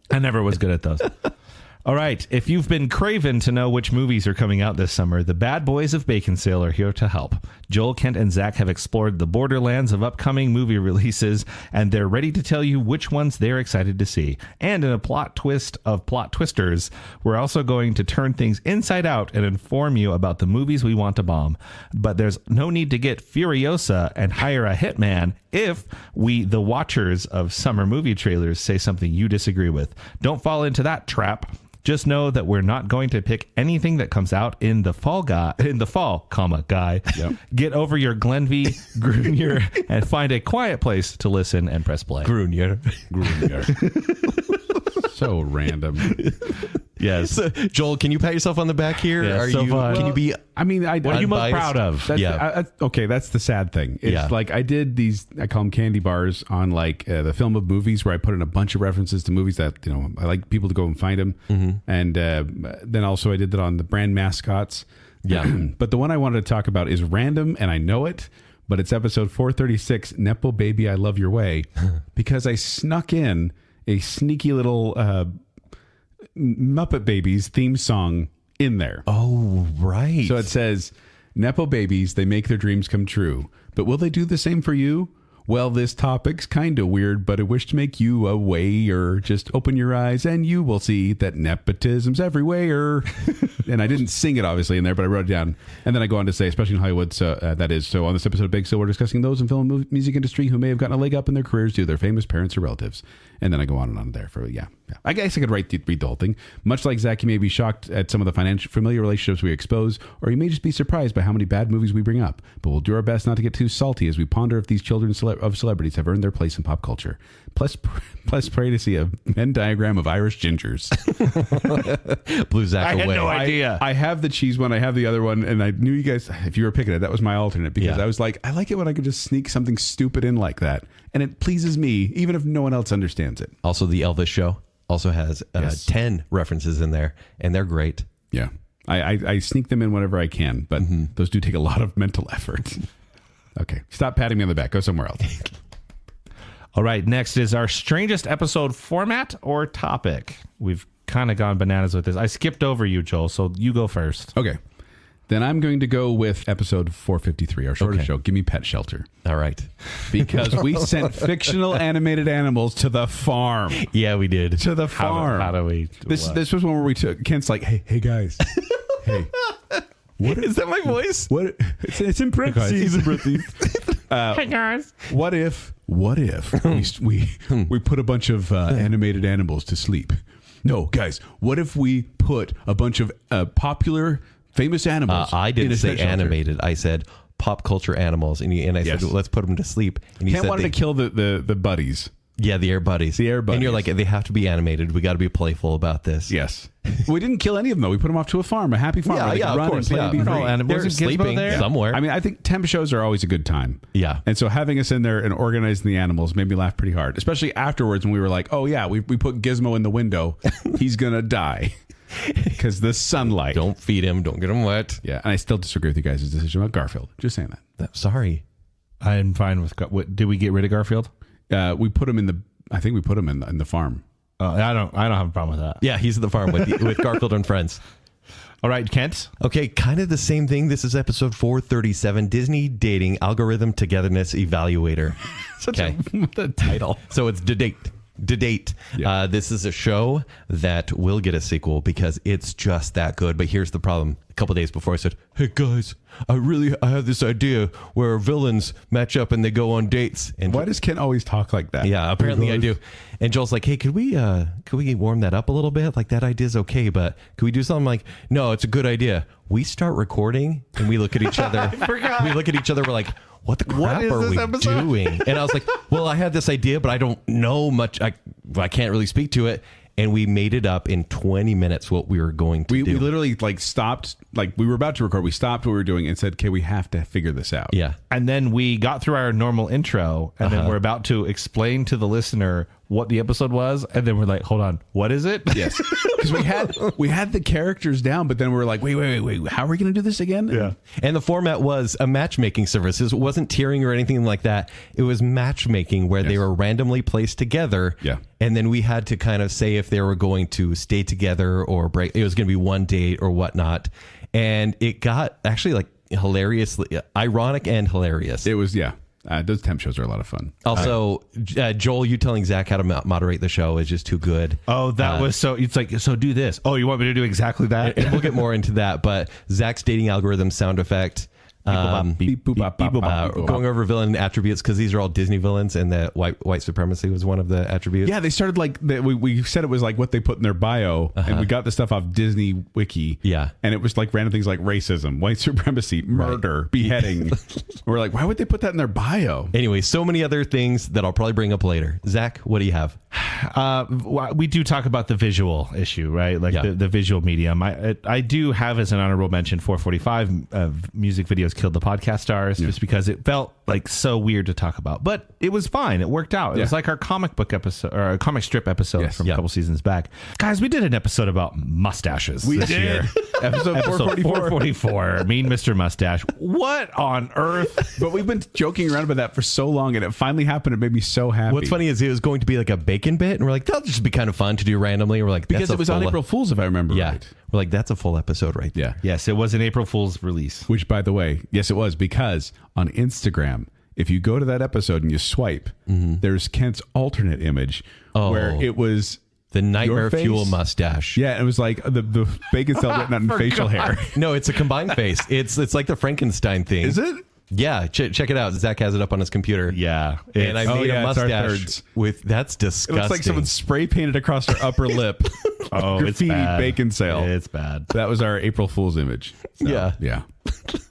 I never was good at those. All right. If you've been craven to know which movies are coming out this summer, the bad boys of Baconsale are here to help. Joel, Kent, and Zach have explored the borderlands of upcoming movie releases, and they're ready to tell you which ones they're excited to see. And in a plot twist of plot twisters, we're also going to turn things inside out and inform you about the movies we want to bomb. But there's no need to get Furiosa and hire a hitman if we, the watchers of summer movie trailers, say something you disagree with. Don't fall into that trap. Just know that we're not going to pick anything that comes out in the fall, guy. Yep. Get over your Glenvy, Grunier, and find a quiet place to listen and press play. Grunier. So random. Yes. So, Joel, can you pat yourself on the back here? Yeah, so fun. Can you be? I mean, What are you most unbiased? proud of? That's okay, that's the sad thing. It's like I did these, I call them candy bars on like the film of movies, where I put in a bunch of references to movies that, I like people to go and find them. Mm-hmm. And then also I did that on the brand mascots. Yeah. But the one I wanted to talk about is random, and I know it, but it's episode 436, Nepo Baby, I Love Your Way, because I snuck in a sneaky little Muppet Babies theme song in there. Oh, right. So it says, Nepo babies, they make their dreams come true. But will they do the same for you? Well, this topic's kind of weird, but I wish to make you aware. Just open your eyes and you will see that nepotism's everywhere. And I didn't sing it, obviously, in there, but I wrote it down. And then I go on to say, especially in Hollywood, so that is. So on this episode of Big Still, we're discussing those in film and music industry who may have gotten a leg up in their careers due to their famous parents or relatives. And then I go on and on there for, yeah. I guess I could read the whole thing. Much like Zach, you may be shocked at some of the familiar relationships we expose, or you may just be surprised by how many bad movies we bring up. But we'll do our best not to get too salty as we ponder if these children of celebrities have earned their place in pop culture. Plus pray to see a Venn diagram of Irish gingers. Blew Zach I away. had no idea. I have the cheese one. I have the other one. And I knew you guys, if you were picking it, that was my alternate. Because I was like, I like it when I could just sneak something stupid in like that. And it pleases me, even if no one else understands it. Also, the Elvis show also has 10 references in there, and they're great. Yeah. I sneak them in whenever I can, but those do take a lot of mental effort. Okay. Stop patting me on the back. Go somewhere else. All right. Next is our strangest episode format or topic. We've kind of gone bananas with this. I skipped over you, Joel, so you go first. Okay. Then I'm going to go with episode 453, our shortest show. Give me Pet Shelter. All right. Because we sent fictional animated animals to the farm. Yeah, we did. To the farm. How do we? This was one where we took, Kent's like, hey guys. Hey. What is that my voice? What? It's in parentheses. Hey guys. What if what if we put a bunch of animated animals to sleep? No, guys, what if we put a bunch of popular, famous animals? I didn't in a say pet shelter? animated. I said pop culture animals, and I Yes. said let's put them to sleep. And you Can't said want to kill the buddies. Yeah, the air buddies. The air And you're buddies. like, they have to be animated. We got to be playful about this. Yes. We didn't kill any of them, though. We put them off to a farm, a happy farm. Yeah, where they yeah, could of run course, and play yeah. and be No, free. and They're wasn't Gizmo sleeping there? somewhere. I mean, I think temp shows are always a good time. Yeah. And so having us in there and organizing the animals made me laugh pretty hard, especially afterwards when we were like, oh, yeah, we put Gizmo in the window. He's going to die because the sunlight. Don't feed him. Don't get him wet. Yeah. And I still disagree with you guys' decision about Garfield. Just saying that. Sorry. I'm fine with. Did we get rid of Garfield? We put him in the. I think we put him in the farm. I don't have a problem with that. Yeah, he's at the farm with Garfield and friends. All right, Kent. Okay, kind of the same thing. This is episode 437, Disney Dating Algorithm Togetherness Evaluator. Okay. The title. So it's to date. Yeah. This is a show that will get a sequel because it's just that good. But here's the problem. A couple days before I said, hey guys, I have this idea where villains match up and they go on dates. And Why does Ken always talk like that? yeah, apparently I do. And Joel's like, hey, could we warm that up a little bit? Like, that idea's okay, but could we do something? Like, no, it's a good idea. We start recording and we look at each other. We look at each other. We're like, what the crap is are this we episode? doing? And I was like, well, I had this idea, but I don't know much. I can't really speak to it. And we made it up in 20 minutes what we were going to We do. literally stopped, we were about to record. We stopped what we were doing and said, okay, we have to figure this out. Yeah. And then we got through our normal intro, and then we're about to explain to the listener what the episode was, and then we're like, hold on, what is it? Yes. Because we had the characters down, but then we were like, wait, how are we going to do this again? Yeah. And the format was a matchmaking service. It wasn't tiering or anything like that. It was matchmaking where they Yes. were randomly placed together. Yeah. And then we had to kind of say if they were going to stay together or break. It was going to be one date or whatnot. And it got actually hilariously ironic and hilarious. It was, yeah. Those temp shows are a lot of fun. Also, Joel, you telling Zach how to moderate the show is just too good. Oh, that was so. It's like, so do this. Oh, you want me to do exactly that? And we'll get more into that. But Zach's dating algorithm sound effect. Beep, boop, bop, bop, bop, boop, Going bop. over villain attributes because these are all Disney villains, and the white supremacy was one of the attributes. Yeah, they started we said it was like what they put in their bio, and we got the stuff off Disney Wiki. Yeah. And it was like random things like racism, white supremacy, murder, beheading. We're like, why would they put that in their bio? Anyway, so many other things that I'll probably bring up later. Zach, what do you have? We do talk about the visual issue, right? Like Yeah. the visual medium. I do have as an honorable mention 445 music videos killed the podcast stars just because it felt like so weird to talk about, but it was fine. It worked out. It was like our comic book episode or a comic strip episode Yes. from Yeah. a couple seasons back. Guys, we did an episode about mustaches this year. Episode 444. 444, Mean Mr. Mustache. What on earth? But we've been joking around about that for so long, and it finally happened. It made me so happy. What's funny is it was going to be like a bacon bit, and we're like, that'll just be kind of fun to do randomly. And we're like, because that's it was on full April Fool's, if I remember Yeah, right. we're like, that's a full episode right there. Yeah. Yes, it was an April Fool's release. Which, by the way, yes, it was, because on Instagram, if you go to that episode and you swipe, there's Kent's alternate image where it was The Nightmare your face. Fuel mustache. Yeah, and it was like the bacon cell written out in facial hair. No, it's a combined face. It's like the Frankenstein thing. Is it? Yeah, check it out. Zach has it up on his computer. Yeah. And I made a it's our mustache thirds. with that's It disgusting. looks like someone spray painted across her upper lip. Oh, it's Graffiti bad. bacon sale. It's bad. That was our April Fool's image. So, Yeah. yeah,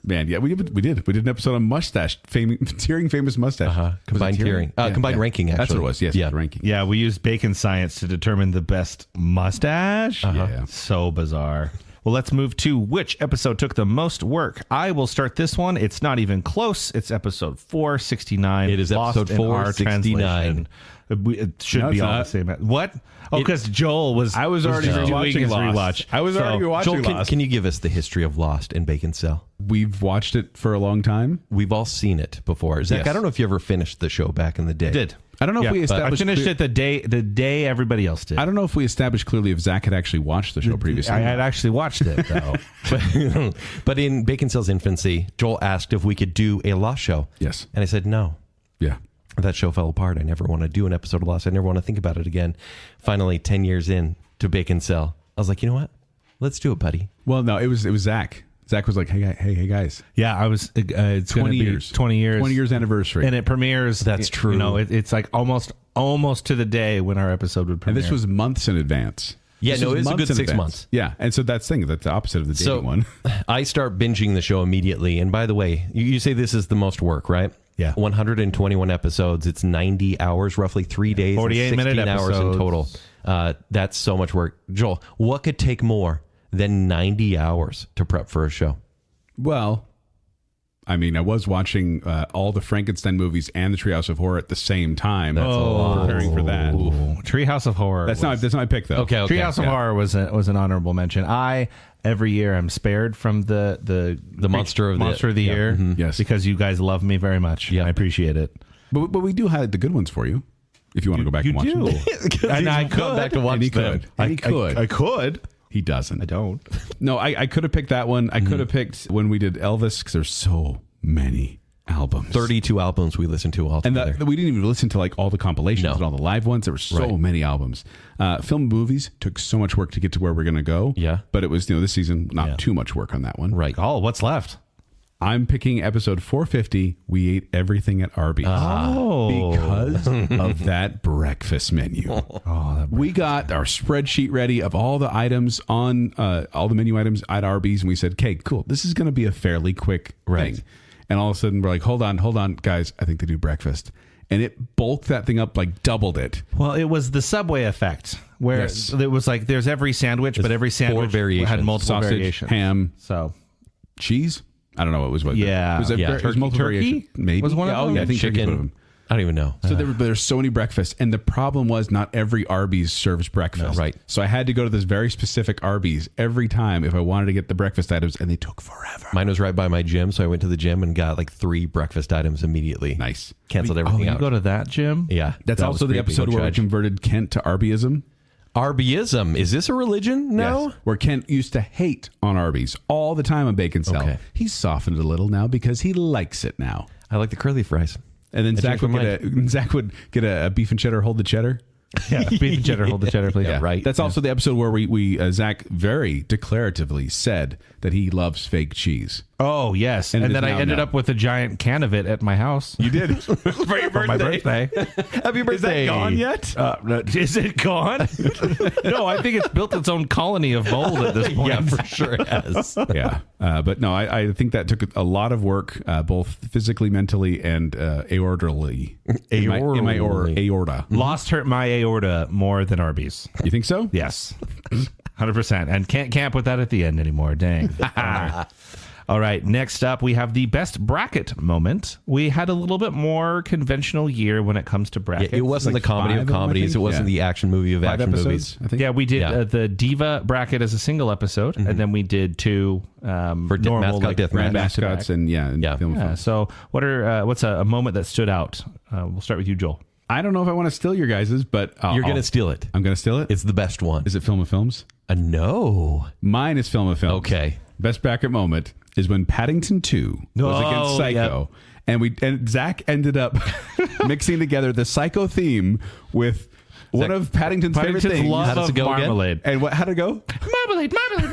man. Yeah, we did an episode on mustache, tiering famous mustache. Combined tiering. Combined ranking, That's actually. what it was. Yes, Yeah. ranking. Yeah, we used bacon science to determine the best mustache. Yeah. So bizarre. Well, let's move to which episode took the most work. I will start this one. It's not even close. It's episode 469. It is Lost episode in our 469. translation. It should No, be it's all the not. same. What? Oh, because Joel was. I was already doing rewatching his Lost. rewatch. I was So, already rewatching Joel, Lost. can you give us the history of Lost and Baconsale? We've watched it for a long time. We've all seen it before. Zach, Yes. I don't know if you ever finished the show back in the day. Did. I don't know if we I established. finished it the day everybody else did. I don't know if we established clearly if Zach had actually watched the show previously. I had actually watched it though. But in Baconsale's infancy, Joel asked if we could do a Lost show. Yes. And I said no. Yeah. That show fell apart. I never want to do an episode of Lost. I never want to think about it again. Finally, 10 years in to Baconsale, I was like, you know what? Let's do it, buddy. Well, no, it was Zach. Zach was like, hey guys. Yeah, I was. It's 20 years. 20 years. 20 years anniversary. And it premieres. That's true. You know, it's like almost to the day when our episode would premiere. And this was months in advance. Yeah, This no, was it's a months good in 6 advance. months. Yeah, and so that's the thing. That's the opposite of the dating one. I start binging the show immediately. And by the way, you say this is the most work, right? Yeah. 121 episodes. It's 90 hours, roughly 3 days. 48-minute 16 hours in episodes. total. That's so much work. Joel, what could take more than 90 hours to prep for a show? Well, I mean, I was watching all the Frankenstein movies and the Treehouse of Horror at the same time. That's a lot. Preparing for that. Treehouse of Horror. That's not my pick though. Okay. Treehouse of Horror was an honorable mention. Every year I'm spared from the monster of the year. Mm-hmm. Yes. Because you guys love me very much. Yeah. I appreciate it. But we do highlight the good ones for you if you want to go back and watch them. And I Come back to watch And he them. could. And he could. I could. He doesn't. I don't. No, I could have picked that one. I could have picked when we did Elvis because there's so many albums. 32 albums we listened to all And together. we didn't even listen to like all the compilations No. and all the live ones. There were so Right. many albums. Film and movies took so much work to get to where we're going to go. Yeah. But it was, this season, not Yeah. too much work on that one. Right. Oh, what's left? I'm picking episode 450. We ate everything at Arby's. Oh. Because of that breakfast menu. We got our spreadsheet ready of all the items on all the menu items at Arby's, and we said, "Okay, cool. This is going to be a fairly quick Right. thing." And all of a sudden, we're like, "Hold on, guys. I think they do breakfast." And it bulked that thing up, like doubled it. Well, it was the Subway effect, where Yes. it was like there's every sandwich, but every sandwich variations. had multiple Sausage, variations. ham, So cheese. I don't know what was what. Yeah. it was, Yeah. it was multiple Turkey variations. Maybe was one of them? Yeah, I think turkey's one of Chicken. them. I don't even know. So there's so many breakfasts, and the problem was not every Arby's serves breakfast. No. Right. So I had to go to this very specific Arby's every time if I wanted to get the breakfast items, and they took forever. Mine was right by my gym, so I went to the gym and got like 3 breakfast items immediately. Nice. Canceled oh, everything you out. go to that gym? Yeah. That's that also was the creepy. episode Go where we judge. converted Kent to Arbyism. Arbyism. Is this a religion? No. Yes. Where Kent used to hate on Arby's all the time on Baconsale. Okay. He's softened a little now because he likes it now. I like the curly fries. And then I Zach changed would get a beef and cheddar, hold the cheddar. Yeah. Beef and cheddar, hold the cheddar, please. Yeah, right. That's also the episode where we Zach very declaratively said that he loves fake cheese. Oh, yes. And And, it then is I now ended known. up with a giant can of it at my house. You did for your For my birthday. Happy birthday. Is that gone yet? No, is it gone? No, I think it's built its own colony of mold at this point. Yeah, for sure it has. Yeah, but no, I think that took a lot of work, both physically, mentally, and aortally. In my aorta. Lost my aorta more than Arby's. You think so? Yes. 100%. And can't put that at the end anymore. Dang. All right. Next up, we have the best bracket moment. We had a little bit more conventional year when it comes to brackets. It wasn't Like the comedy 5 of of them, I comedies. think? It wasn't Yeah. the action movie of 5 action episodes, movies. I think. Yeah, we did Yeah. the Diva bracket as a single episode, and then we did 2 For normal mascot deathmatch. Brand back to back. mascots and Yeah. film. Yeah. So, what's a moment that stood out? We'll start with you, Joel. I don't know if I want to steal your guys's, but You're going to steal it. I'm going to steal it. It's the best one. Is it Film of Films? No. Mine is Film of Films. Okay. Best bracket moment is when Paddington 2 was against Psycho. And Zach ended up mixing together the Psycho theme with one of Paddington's favorite things. love How does of it go again? marmalade. And how'd it go? Marmalade, marmalade,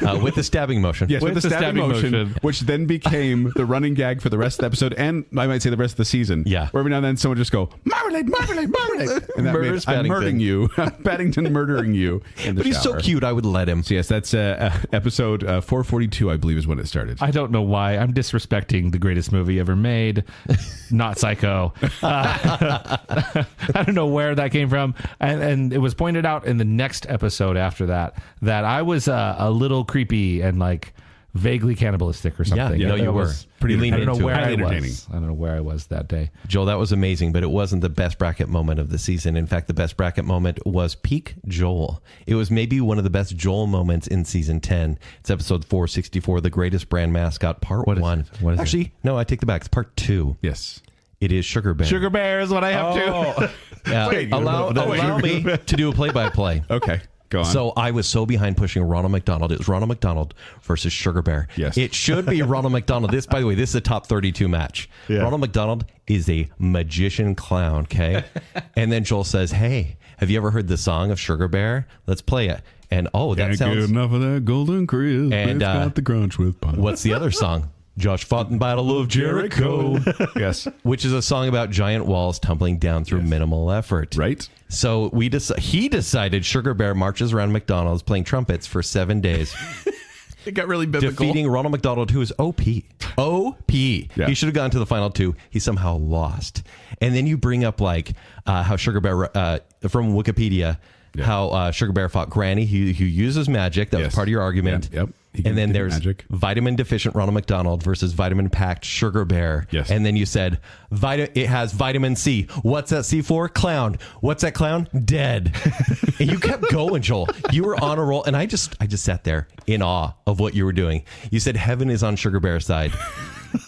marmalade. With the stabbing motion. Yes, with the stabbing motion, which then became the running gag for the rest of the episode, and I might say the rest of the season. Yeah. Where every now and then someone just go, marmalade, marmalade, marmalade. And that Murders I'm Paddington. murdering you. Paddington murdering you in the But he's so shower. cute, I would let him. So yes, that's episode 442, I believe is when it started. I don't know why. I'm disrespecting the greatest movie ever made. Not Psycho. I don't know where that came from. And it was pointed out in the next episode after that I was a little creepy and like vaguely cannibalistic or something. Yeah, no, you That were. was- Pretty I lean don't know into it. where I Highly entertaining. was. I don't know where I was that day. Joel, that was amazing, but it wasn't the best bracket moment of the season. In fact, the best bracket moment was peak Joel. It was maybe one of the best Joel moments in season 10. It's episode 464, The Greatest Brand Mascot, part What is 1. it? What is it? Actually, no, I take the back. It's part 2. Yes. It is Sugar Bear. Sugar Bear is what I have to. Allow me to do a play-by-play. Okay. Go on. So I was so behind pushing Ronald McDonald. It was Ronald McDonald versus Sugar Bear. Yes. It should be Ronald McDonald. This, by the way, this is a top 32 match. Yeah. Ronald McDonald is a magician clown, okay? And then Joel says, hey, have you ever heard the song of Sugar Bear? Let's play it. And that Can't sounds... get enough of that golden crisp. And, It's got the crunch with punch. What's the other song? Josh fought in Battle of Jericho. Yes. Which is a song about giant walls tumbling down through minimal effort. Right. So he decided Sugar Bear marches around McDonald's playing trumpets for 7 days. It got really biblical. Defeating Ronald McDonald, who is OP. OP. Yeah. He should have gone to the final 2. He somehow lost. And then you bring up how Sugar Bear, from Wikipedia, how Sugar Bear fought Granny, who uses magic. That was part of your argument. Yep. And then there's magic. vitamin deficient Ronald McDonald versus vitamin packed Sugar Bear. Yes. And then you said it has vitamin C. What's that C for? Clown. What's that clown? Dead. And you kept going, Joel. You were on a roll, and I just sat there in awe of what you were doing. You said heaven is on Sugar Bear's side.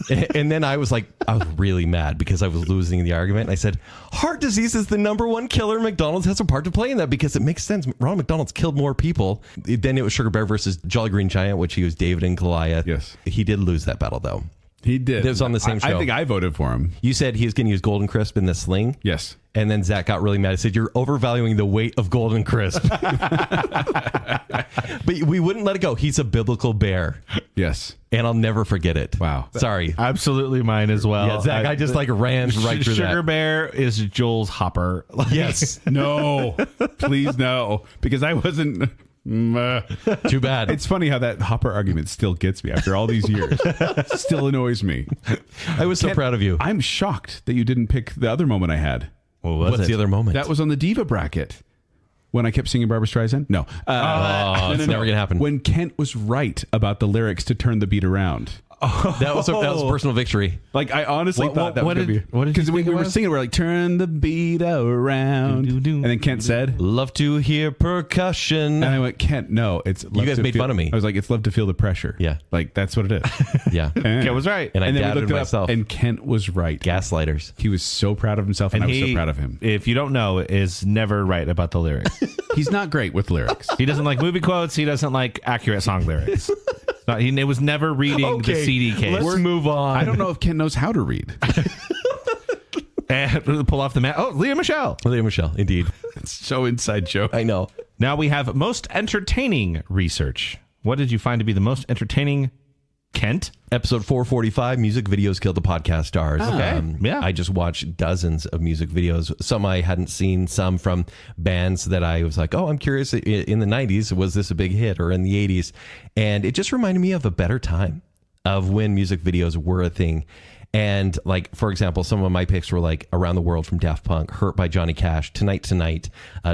And then I was really mad because I was losing the argument. And I said, heart disease is the #1 killer. McDonald's has a part to play in that because it makes sense. Ronald McDonald's killed more people. Then it was Sugar Bear versus Jolly Green Giant, which he was David and Goliath. Yes. He did lose that battle, though. He did. It was on the same show. I think I voted for him. You said he was going to use Golden Crisp in the sling. Yes. And then Zach got really mad. He said, you're overvaluing the weight of Golden Crisp. But we wouldn't let it go. He's a biblical bear. Yes. And I'll never forget it. Wow. Sorry. Absolutely mine as well. Yeah, Zach, I just ran right through Sugar that. Bear is Joel's Hopper. Yes. No. Please no. Because I wasn't... Too bad. It's funny how that Hopper argument still gets me after all these years. Still annoys me. I was so proud of you. I'm shocked that you didn't pick the other moment I had. What's the other moment? That was on the Diva bracket. When I kept singing Barbra Streisand? No. It's never going to happen. When Kent was right about the lyrics to turn the beat around. That was a personal victory. I honestly thought that was going to be... What did you Because think we it were was? singing, we're like, turn the beat around. And then Kent said... Love to hear percussion. And I went, Kent, no. It's love You guys to made feel, fun of me. I was like, it's love to feel the pressure. Yeah. That's what it is. Yeah. Kent was right. And I then we doubted looked it up, myself. and Kent was right. Gaslighters. He was so proud of himself, and I was so proud of him. If you don't know, is never right about the lyrics. He's not great with lyrics. He doesn't like movie quotes. He doesn't like accurate song lyrics. It was never reading the CD case. Let's move on. I don't know if Kent knows how to read. And pull off the mat. Oh, Leah Michelle. Leah Michelle, indeed. It's so inside joke. I know. Now we have most entertaining research. What did you find to be the most entertaining, Kent? Episode 445, music videos killed the podcast stars. Okay. Yeah. I just watched dozens of music videos. Some I hadn't seen, some from bands that I was like, oh, I'm curious. In the 90s, was this a big hit, or in the 80s? And it just reminded me of a better time of when music videos were a thing. And for example, some of my picks were like Around the World from Daft Punk, Hurt by Johnny Cash, Tonight,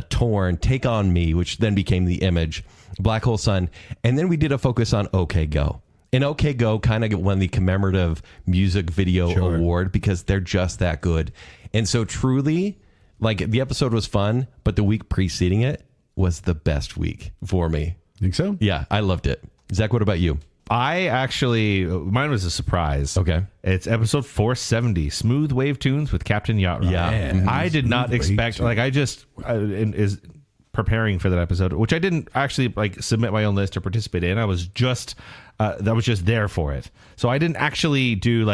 Torn, Take On Me, which then became The Image, Black Hole Sun. And then we did a focus on OK Go. And OK Go kind of won the commemorative music video award because they're just that good. And so truly, the episode was fun, but the week preceding it was the best week for me. Think so? Yeah, I loved it. Zach, what about you? Mine was a surprise. Okay. It's episode 470, Smooth Wave Tunes with Captain Yacht Rock. Yeah. Mhm. I did not expect, I just is preparing for that episode, which I didn't actually submit my own list or participate in. I was just, there for it. So I didn't actually do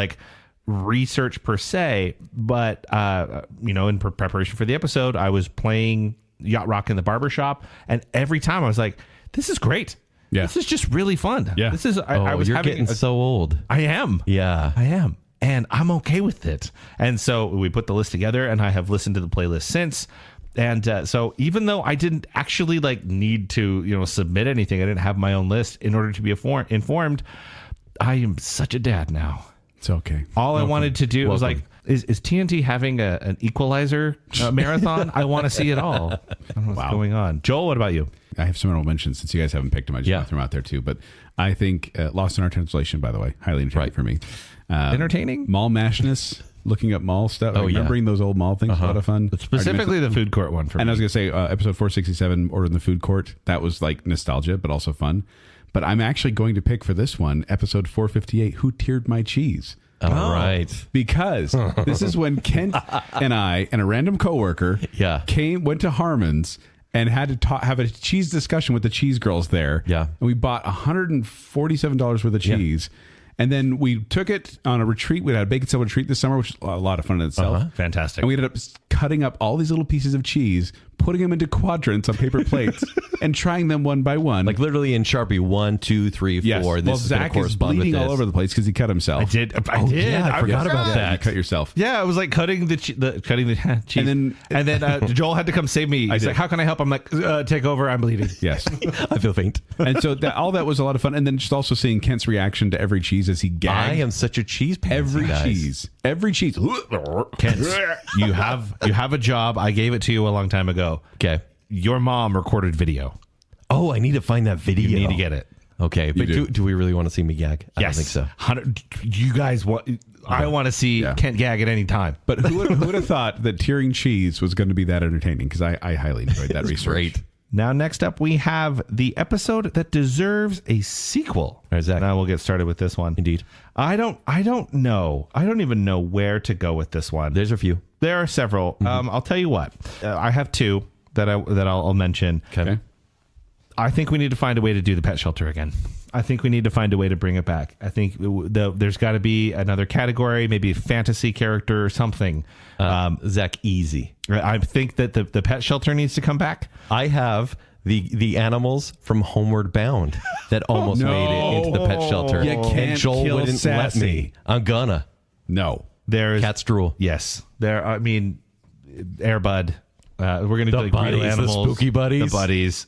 research per se, but, in preparation for the episode, I was playing Yacht Rock in the barbershop, and every time I was like, this is great. Yeah. This is just really fun. Yeah. This is, I was you're having getting so old. I am. Yeah. I am. And I'm okay with it. And so we put the list together, and I have listened to the playlist since. And so even though I didn't actually need to, submit anything, I didn't have my own list in order to be informed. I am such a dad now. It's okay. All I wanted to do was is TNT having an Equalizer marathon? I want to see it all. I don't know what's going on. Joel, what about you? I have some honorable mentions since you guys haven't picked them. I just want to throw them out there too. But I think Lost in Our Translation, by the way, highly entertaining for me. Entertaining? Mall mashness, looking up mall stuff. Oh, yeah. Remembering those old mall things, a lot of fun. Specifically the food court one for me. And I was going to say, episode 467, Order in the Food Court. That was nostalgia, but also fun. But I'm actually going to pick for this one, episode 458, Who Tiered My Cheese? All right. Because this is when Kent and I and a random coworker went to Harmon's and had to have a cheese discussion with the cheese girls there. Yeah. And we bought $147 worth of cheese. And then we took it on a retreat. We had a Baconsale retreat this summer, which was a lot of fun in itself. Fantastic. And we ended up cutting up all these little pieces of cheese, putting them into quadrants on paper plates, and trying them one by one. Like literally in Sharpie, 1, 2, 3, 4. Yes. This Well, is gonna Zach is correspond with bleeding all this. over the place because he cut himself. I did. Yeah, I forgot about You that. cut yourself. Yeah, I was like cutting the cheese, And then Joel had to come save me. He's did. like, "How can I help?" I'm like, "Take over. I'm bleeding." Yes. I feel faint. And so all that was a lot of fun. And then just also seeing Kent's reaction to every cheese as he gagged. I am such a cheese pansy, Every guys. cheese. Every cheese. Kent, you have a job. I gave it to you a long time ago. Okay. Your mom recorded video. Oh, I need to find that video. You need to get it. Okay, but do. do we really want to see me gag? I don't think so. You guys want? I want to see Kent gag at any time. But who would have thought that tearing cheese was going to be that entertaining? Because I highly enjoyed that research. Great. Now, next up, we have the episode that deserves a sequel. All right, Zach. Now we'll get started with this one. Indeed. I don't know. I don't even know where to go with this one. There's a few. There are several. I'll tell you what. I have two that I'll mention. Okay. I think we need to find a way to do the pet shelter again. I think we need to find a way to bring it back. I think there's got to be another category, maybe a fantasy character or something. Zach, easy. I think that the pet shelter needs to come back. I have the animals from Homeward Bound that almost made it into the pet shelter. You can't and Joel kill wouldn't Sassy. let me. I'm gonna. No. There's Cat's drool. Yes, there. I mean, Airbud. We're gonna do The like real buddies, the animals, spooky buddies. the buddies.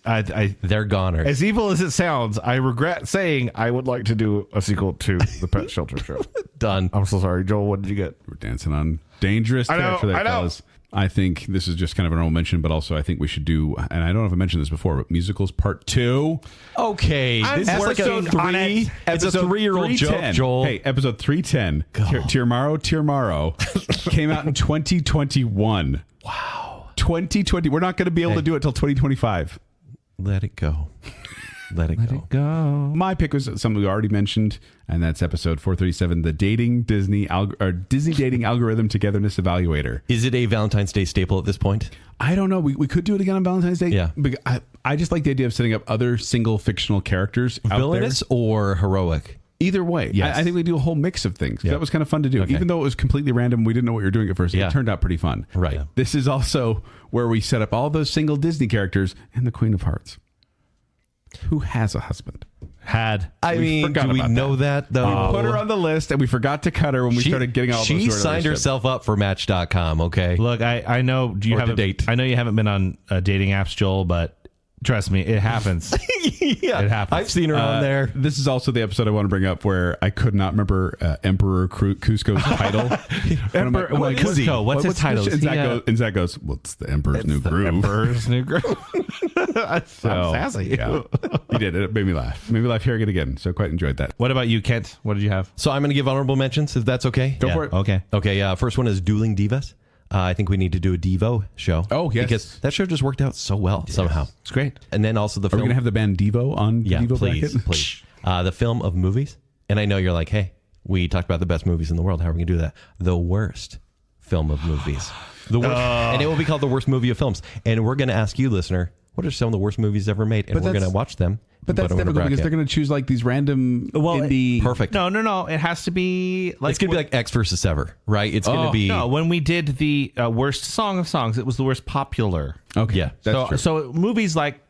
They're goners. As evil as it sounds, I regret saying I would like to do a sequel to the Pet Shelter show. Done. I'm so sorry, Joel. What did you get? We're dancing on dangerous I know, territory there, I know. fellas. I think this is just kind of an honorable mention, but also I think we should do, and I don't know if I mentioned this before, but musicals part 2. Okay, I'm this is like a working on it. 3. It's a 3-year-old joke, 310. Joel. Hey, episode 310. Tirmaro came out in 2021. Wow. 2020. We're not going to be able to do it till 2025. Let it go. Let it go. Go. My pick was something we already mentioned, and that's episode 437, the Disney Dating Algorithm Togetherness Evaluator. Is it a Valentine's Day staple at this point? I don't know. We could do it again on Valentine's Day. Yeah. But I just like the idea of setting up other single fictional characters out Villainous there. or heroic? Either way. Yes. I think we do a whole mix of things. Yeah. That was kind of fun to do. Okay. Even though it was completely random, we didn't know what you were doing at first. Yeah. It turned out pretty fun. Right. Yeah. This is also where we set up all those single Disney characters and the Queen of Hearts, who has a husband. I mean, forgot do we about know that though? We put her on the list, and we forgot to cut her when we started getting all those. She who were on the signed list. herself up for Match.com. Okay. Look, I know you Or to haven't. date. I know you haven't been on dating apps, Joel, but trust me, it happens. Yeah, It happens. I've seen her on there. This is also the episode I want to bring up where I could not remember Emperor Cusco's title. Emperor- I'm like, Cusco, what's his title? And Is he, Zach goes, well, it's the Emperor's New Groove. Emperor's New Groove. So, I'm sassy. Yeah. He did. It made me laugh. Made me laugh hearing it again. So I quite enjoyed that. What about you, Kent? What did you have? So I'm going to give honorable mentions if that's okay. Go for it. Okay. Okay. First one is Dueling Divas. I think we need to do a Devo show. Oh, yes. Because that show just worked out so well somehow. It's great. And then also the Are we film. going to have the band Devo on the yeah, Devo please, bracket? please. The film of movies. And I know you're like, hey, we talked about the best movies in the world. How are we going to do that? The worst film of movies. The worst. And it will be called the worst movie of films. And we're going to ask you, listener, what are some of the worst movies ever made? And But we're going to that's- watch them. But that's put them in a difficult because bracket. they're going to choose like these random indie. Perfect. No. It has to be like It's going to be like X versus Ever, right? It's going to be. No, when we did the worst song of songs, it was the worst popular. Okay. Yeah. That's true. So movies like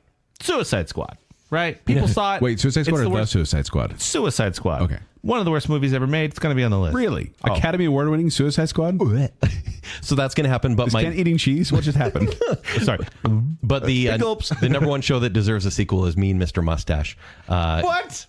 Suicide Squad, right? People saw it. Wait, Suicide Squad It's or the worst- Suicide Squad? Suicide Squad. Okay. One of the worst movies ever made. It's going to be on the list. Really? Oh. Academy Award winning Suicide Squad? So that's going to happen. But Is Ken eating cheese? What just happened? Sorry. But the number one show that deserves a sequel is Me and Mr. Mustache. What?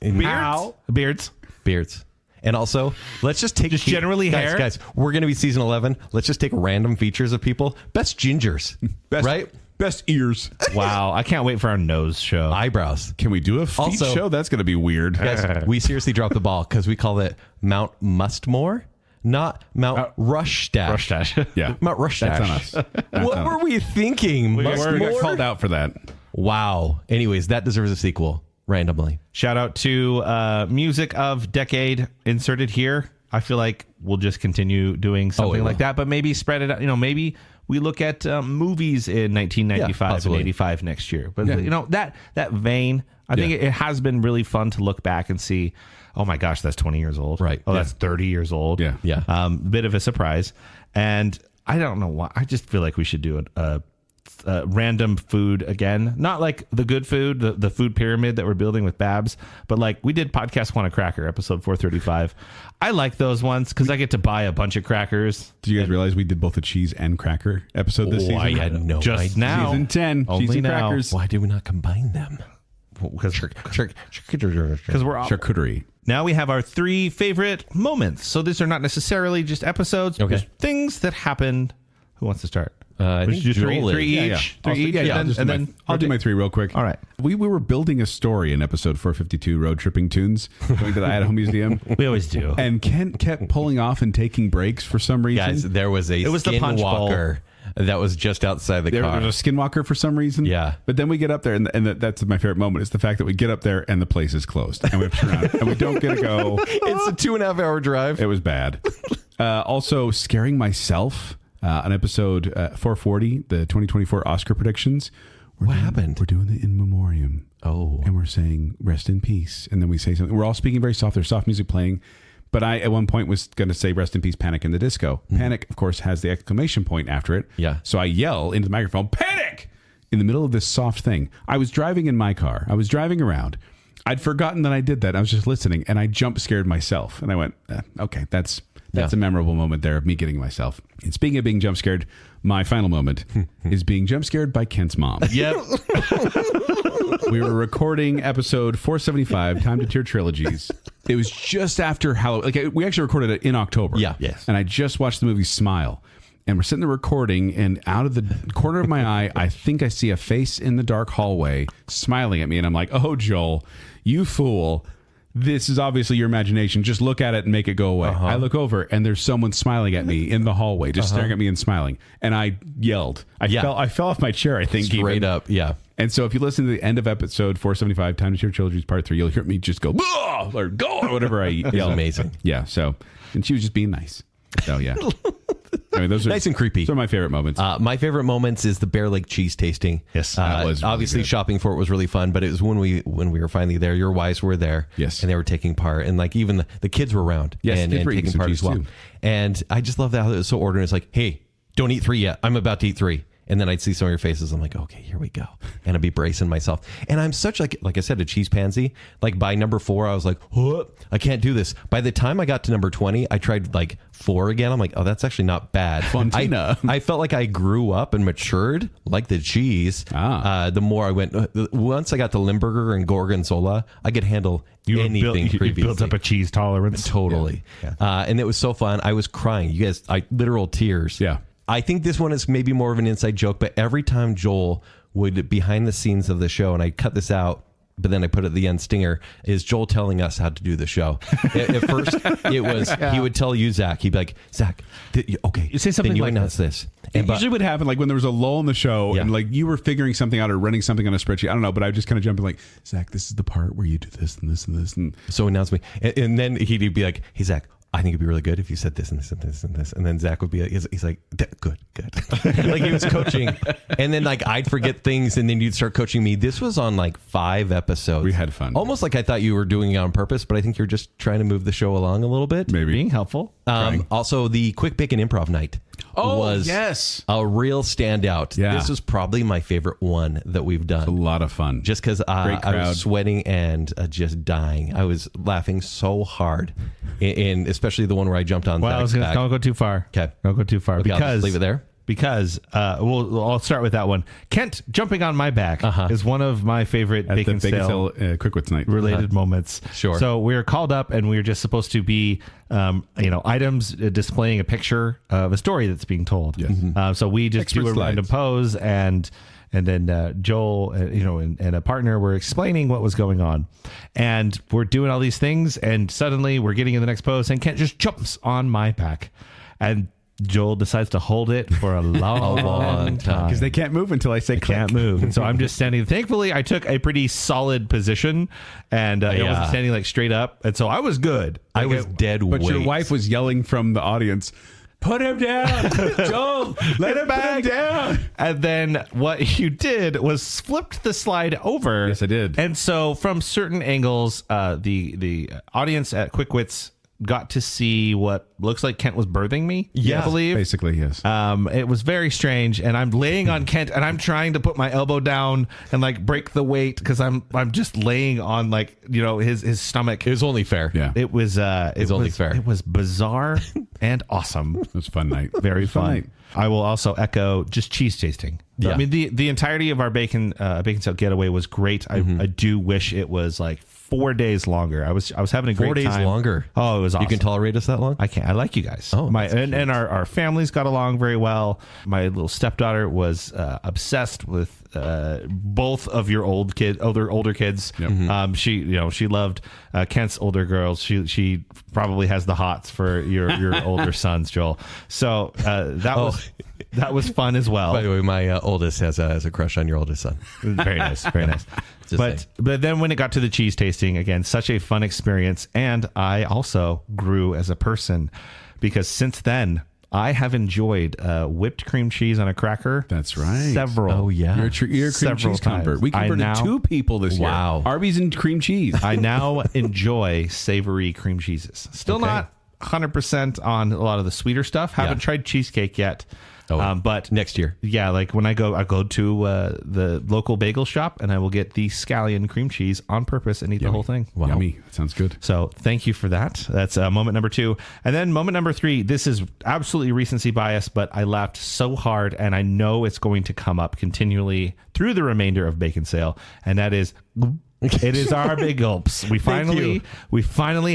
Beards. Beards. And also, let's just take generally hair? Guys, we're going to be season 11. Let's just take random features of people. Best gingers, right? Best ears. Wow. I can't wait for our nose show. Eyebrows. Can we do a feet Also- show? That's going to be weird. Guys, we seriously dropped the ball because we call it Mount Mustmore, not Mount Rushdash. Rushdash. Yeah. Mount Rushdash. That's on us. That's What on were us. we thinking? We got Mustmore? called out for that. Wow. Anyways, that deserves a sequel randomly. Shout out to music of decade inserted here. I feel like we'll just continue doing something will. like that, but maybe spread it out. Maybe we look at movies in 1995 and possibly. 85 next year. But Yeah. that vein, I think Yeah. it has been really fun to look back and see. Oh my gosh, that's 20 years old. Right. Oh, Yeah. that's 30 years old. Yeah. Yeah. Bit of a surprise, and I don't know why. I just feel like we should do a random food again. Not like the good food, the food pyramid that we're building with Babs, but like we did Podcast Want a Cracker, episode 435. I like those ones because I get to buy a bunch of crackers. Did you guys realize we did both a cheese and cracker episode this season? I had no Just idea. now. Season 10, Only cheese and now. crackers. Why did we not combine them? Because we're all, Charcuterie. now we have our 3 favorite moments. So these are not necessarily just episodes. Okay. Just things that happened. Who wants to start? I We think should do three Joel is. each. Yeah. Three each. And then I'll do my 3 real quick. All right. We were building a story in episode 452, Road Tripping Tunes, going to the Idaho Museum. We always do. And Kent kept pulling off and taking breaks for some reason. Guys, there was a was the punch bowl. skinwalker that was just outside the There car. was a skinwalker for some reason. Yeah. But then we get up there, and that's my favorite moment, is the fact that we get up there and the place is closed. And we have to turn around, and we don't get to go. It's a 2.5 hour drive. It was bad. Also, scaring myself on episode 440, the 2024 Oscar predictions. What happened? We're doing the in memoriam. Oh. And we're saying rest in peace. And then we say something. We're all speaking very soft. There's soft music playing. But I, at one point, was going to say rest in peace, Panic in the Disco. Panic, of course, has the exclamation point after it. Yeah. So I yell into the microphone, Panic! In the middle of this soft thing. I was driving in my car. I was driving around. I'd forgotten that I did that. I was just listening, and I jump scared myself. And I went, okay, that's a memorable moment there of me getting myself. And speaking of being jump scared, my final moment is being jump scared by Kent's mom. Yep. We were recording episode 475, Time to Tear Trilogies. It was just after Halloween. Like, we actually recorded it in October. Yeah. Yes. And I just watched the movie Smile. And we're sitting there recording, and out of the corner of my eye, I think I see a face in the dark hallway smiling at me. And I'm like, oh, Joel, you fool. This is obviously your imagination. Just look at it and make it go away. I look over, and there's someone smiling at me in the hallway, just staring at me and smiling. And I yelled. I fell off my chair, I think. Straight up, yeah. And so if you listen to the end of episode 475, Time to Tear Trilogies Part 3, you'll hear me just go, "Bah!" or go, or whatever I yell. It's amazing. Yeah, so, and she was just being nice. So, yeah. I mean, those are Nice and creepy. Some of my favorite moments. My favorite moments is the Bear Lake cheese tasting. Yes, that was really obviously good. shopping for it was really fun, but it was when we were finally there. Your wives were there, Yes. and they were taking part, and like even the kids were around, Yes, and kids were eating taking some part cheese as well. too. And I just love that how it was so ordered. It's like, hey, don't eat 3 yet. I'm about to eat 3. And then I'd see some of your faces. I'm like, okay, here we go. And I'd be bracing myself. And I'm such like I said, a cheese pansy. Like by number 4, I was like, what? I can't do this. By the time I got to number 20, I tried like 4 again. I'm like, oh, that's actually not bad. Fontina. I felt like I grew up and matured like the cheese. The more I went, once I got to Limburger and Gorgonzola, I could handle anything you previously. built up a cheese tolerance. Totally. Yeah. And it was so fun. I was crying. You guys, literal tears. Yeah. I think this one is maybe more of an inside joke, but every time Joel would, behind the scenes of the show, and I cut this out, but then I put it at the end stinger, is Joel telling us how to do the show. At first, it was, he would tell you, Zach, he'd be like, Zach, okay, You say something then you like announce this. It usually would happen like when there was a lull in the show Yeah. and like you were figuring something out or running something on a spreadsheet. I don't know, but I just kind of jump in like, Zach, this is the part where you do this and this and this. And So announce me. And then he'd be like, hey, Zach, I think it'd be really good if you said this and this and this and this. And then Zach would be like, he's like, good. Like he was coaching. And then like I'd forget things and then you'd start coaching me. This was on like 5 episodes. We had fun. Almost like I thought you were doing it on purpose, but I think you're just trying to move the show along a little bit. maybe. Being helpful. Also, the Quick Bacon Improv Night was yes. a real standout. Yeah. This was probably my favorite one that we've done. A lot of fun. Just because I crowd. was sweating and just dying. I was laughing so hard, in especially the one where I jumped on. Well, I was going Zach's to back. go too far. Okay. Don't go too far. Okay, I'll because just leave it there. Because I'll start with that one. Kent jumping on my back is one of my favorite At the Baconsale Baconsale Quick Wits night. related moments. Sure. So we were called up and we were just supposed to be, items displaying a picture of a story that's being told. Yes. So we just Expert do a slides. random pose and then Joel, and a partner were explaining what was going on, and we're doing all these things, and suddenly we're getting in the next pose, and Kent just jumps on my back, and Joel decides to hold it for a long time. Because they can't move until I say click. Can't move. And so I'm just standing. Thankfully, I took a pretty solid position and I wasn't standing like straight up. And so I was good. I was dead But weight. your wife was yelling from the audience, put him down. Joel, let him back down. And then what you did was flipped the slide over. Yes, I did. And so from certain angles, the audience at Quick Wits got to see what looks like Kent was birthing me. Yeah. I believe. Basically, yes. It was very strange, and I'm laying on Kent, and I'm trying to put my elbow down and like break the weight because I'm just laying on like his stomach. It was only fair. Yeah. It was only fair. It was bizarre and awesome. It was a fun night. Very Fun fun. night. I will also echo just cheese tasting. Yeah. I mean, the entirety of our bacon sale getaway was great. I do wish it was like 4 days longer. I was having a great 4 days time. longer. Oh, it was awesome. You can tolerate us that long? I can't. I like you guys. Oh, and our families got along very well. My little stepdaughter was obsessed with both of your older kids. Yep. She loved Kent's older girls. She probably has the hots for your older sons, Joel. So that was fun as well. By the way, my oldest has a crush on your oldest son. Very nice, very nice. But then when it got to the cheese tasting, again, such a fun experience, and I also grew as a person because since then I have enjoyed whipped cream cheese on a cracker. That's right. Several. Oh, yeah. You're a cream Several cheese convert. times. We converted 2 people this year. Wow. Arby's and cream cheese. I now enjoy savory cream cheeses. Still not 100% on a lot of the sweeter stuff. Haven't tried cheesecake yet. But next year. Yeah, like when I go to the local bagel shop and I will get the scallion cream cheese on purpose and eat the whole thing. Wow. Yummy. That sounds good. So thank you for that. That's moment number 2. And then moment number 3, this is absolutely recency bias, but I laughed so hard and I know it's going to come up continually through the remainder of Baconsale. And that is... It is our big gulps. We finally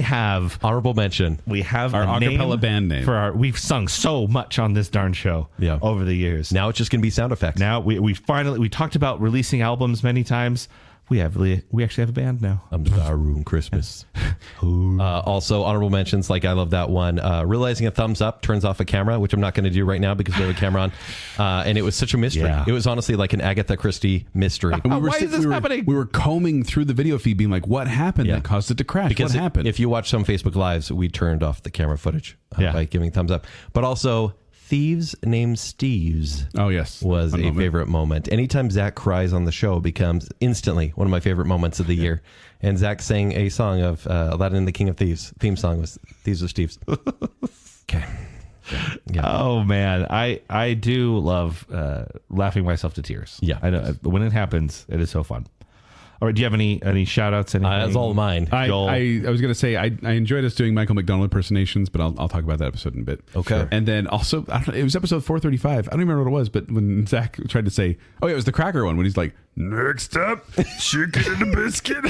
have Honorable mention. We have Our a acapella band name. for we've sung so much on this darn show over the years. Now it's just going to be sound effects. Now we finally talked about releasing albums many times. We actually have a band now. I'm Room Christmas. Also, honorable mentions, like I love that one. Realizing a thumbs up turns off a camera, which I'm not going to do right now because we have a camera on. And it was such a mystery. Yeah. It was honestly like an Agatha Christie mystery. Why is this happening? We were combing through the video feed being like, what happened that caused it to crash? Because what happened? if you watch some Facebook Lives, we turned off the camera footage Yeah. by giving thumbs up. But also, Thieves Named Steve's Oh, yes. was Fun a moment. favorite moment. Anytime Zach cries on the show becomes instantly one of my favorite moments of the year. And Zach sang a song of Aladdin and the King of Thieves. Theme song was Thieves with Steve's. Okay. Yeah. Oh man, I do love laughing myself to tears. Yeah. I know when it happens, it is so fun. Or do you have any shout outs? That's all mine. I was going to say I enjoyed us doing Michael McDonald impersonations, but I'll talk about that episode in a bit. Okay. Sure. And then also, it was episode 435. I don't even remember what it was, but when Zach tried to say, oh, yeah, it was the cracker one when he's like, next up, chicken and a biscuit.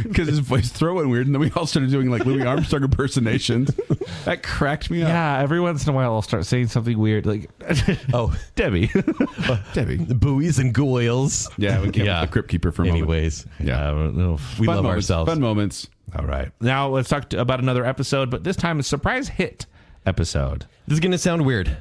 Because his throat went weird, and then we all started doing like Louis Armstrong impersonations. That cracked me up. Yeah, every once in a while I'll start saying something weird like, Oh, Debbie. Debbie. buoys and goils. Yeah, we came with the Crypt Keeper for a moment. Anyways, Yeah. we Fun love moments, ourselves. Fun moments. All right. Now let's talk about another episode, but this time a surprise hit episode. This is going to sound weird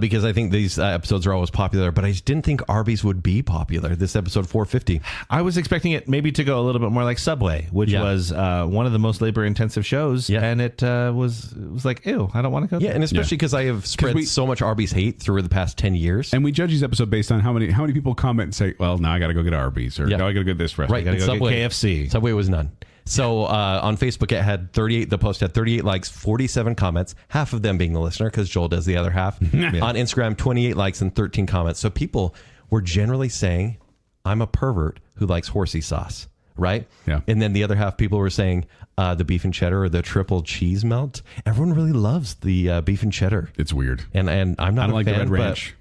because I think these episodes are always popular, but I just didn't think Arby's would be popular. This episode 450. I was expecting it maybe to go a little bit more like Subway, which was one of the most labor-intensive shows, and it was like, ew, I don't want to go Yeah, there. and especially because I have spread so much Arby's hate through the past 10 years. And we judge these episodes based on how many people comment and say, well, now I got to go get Arby's, or now I got to go get this restaurant. Right, Gotta and go Subway, get KFC. Subway was none. So on Facebook, it had 38. The post had 38 likes, 47 comments, half of them being the listener because Joel does the other half. On Instagram, 28 likes and 13 comments. So people were generally saying, I'm a pervert who likes horsey sauce, right? Yeah. And then the other half, people were saying the beef and cheddar or the triple cheese melt. Everyone really loves the beef and cheddar. It's weird. And I'm not I don't a like fan, the Red but- Ranch.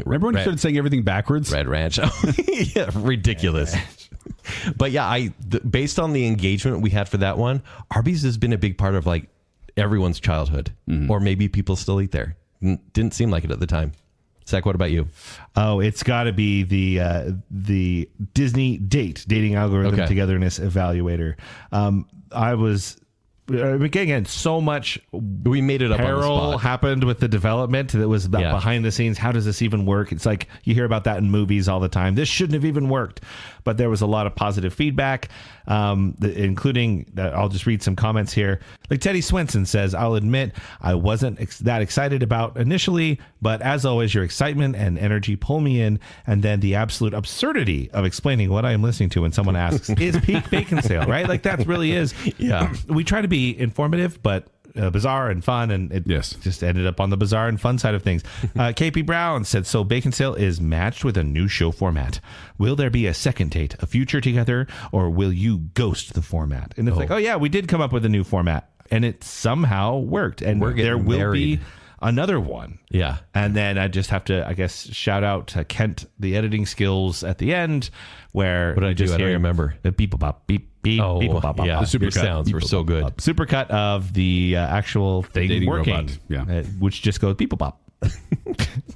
Remember when you started saying everything backwards? Red Ranch. Yeah, ridiculous. But yeah, based on the engagement we had for that one, Arby's has been a big part of like everyone's childhood, or maybe people still eat there. Didn't seem like it at the time. Zach, what about you? Oh, it's got to be the Disney dating algorithm togetherness evaluator. I was again so much. We made it up on the Peril spot. happened with the development that was about behind the scenes. How does this even work? It's like you hear about that in movies all the time. This shouldn't have even worked. But there was a lot of positive feedback, including, I'll just read some comments here. Like Teddy Swenson says, I'll admit I wasn't that excited about initially, but as always, your excitement and energy pull me in. And then the absolute absurdity of explaining what I am listening to when someone asks, is peak Baconsale, right? Like that really is. Yeah. We try to be informative, but bizarre and fun, and it Yes. just ended up on the bizarre and fun side of things. KP Brown said, so Baconsale is matched with a new show format. Will there be a second date, a future together, or will you ghost the format? And it's like, oh yeah, we did come up with a new format, and it somehow worked, and We're there getting will married. be another one. Yeah. And then I just have to, I guess, shout out to Kent, the editing skills at the end, where What did I do? just I don't hear remember. the beep bop beep beep Oh, beep bop bop. yeah. The supercut. Your sounds were so good. Supercut of the actual thing dating working, robot, yeah. which just goes beep bop.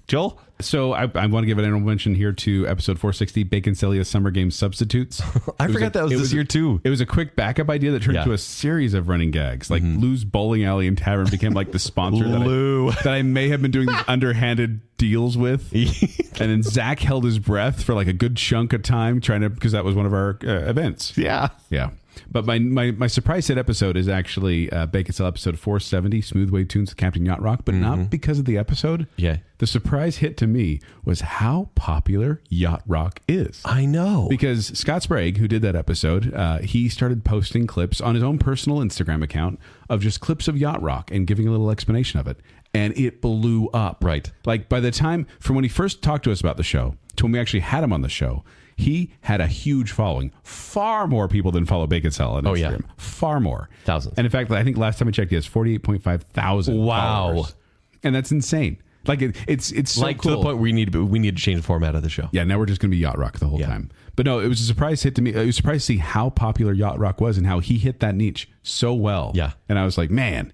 Joel, So I want to give an honorable mention here to episode 460, Baconsalia Summer Games Substitutes. I forgot that was this year too. It was a quick backup idea that turned Yeah. into a series of running gags. Like Lou's Bowling Alley and Tavern became like the sponsor that I may have been doing these underhanded deals with. And then Zach held his breath for like a good chunk of time because that was one of our events. yeah, Yeah. But my surprise hit episode is actually Baconsale episode 470, Smooth Wave Tunes with Captain Yacht Rock, but not because of the episode. Yeah. The surprise hit to me was how popular Yacht Rock is. I know. Because Scott Sprague, who did that episode, he started posting clips on his own personal Instagram account of just clips of Yacht Rock and giving a little explanation of it. And it blew up. Right. Like by the time, from when he first talked to us about the show to when we actually had him on the show, he had a huge following. Far more people than follow Baconsale on Instagram. yeah. Far more. Thousands. And in fact, I think last time I checked, he has 48.5 thousand Wow. followers. And that's insane. Like it's so like cool. to the point where we need to change the format of the show. Yeah, now we're just going to be Yacht Rock the whole Yeah. time. But no, it was a surprise hit to me. I was surprised to see how popular Yacht Rock was and how he hit that niche so well. Yeah. And I was like, man,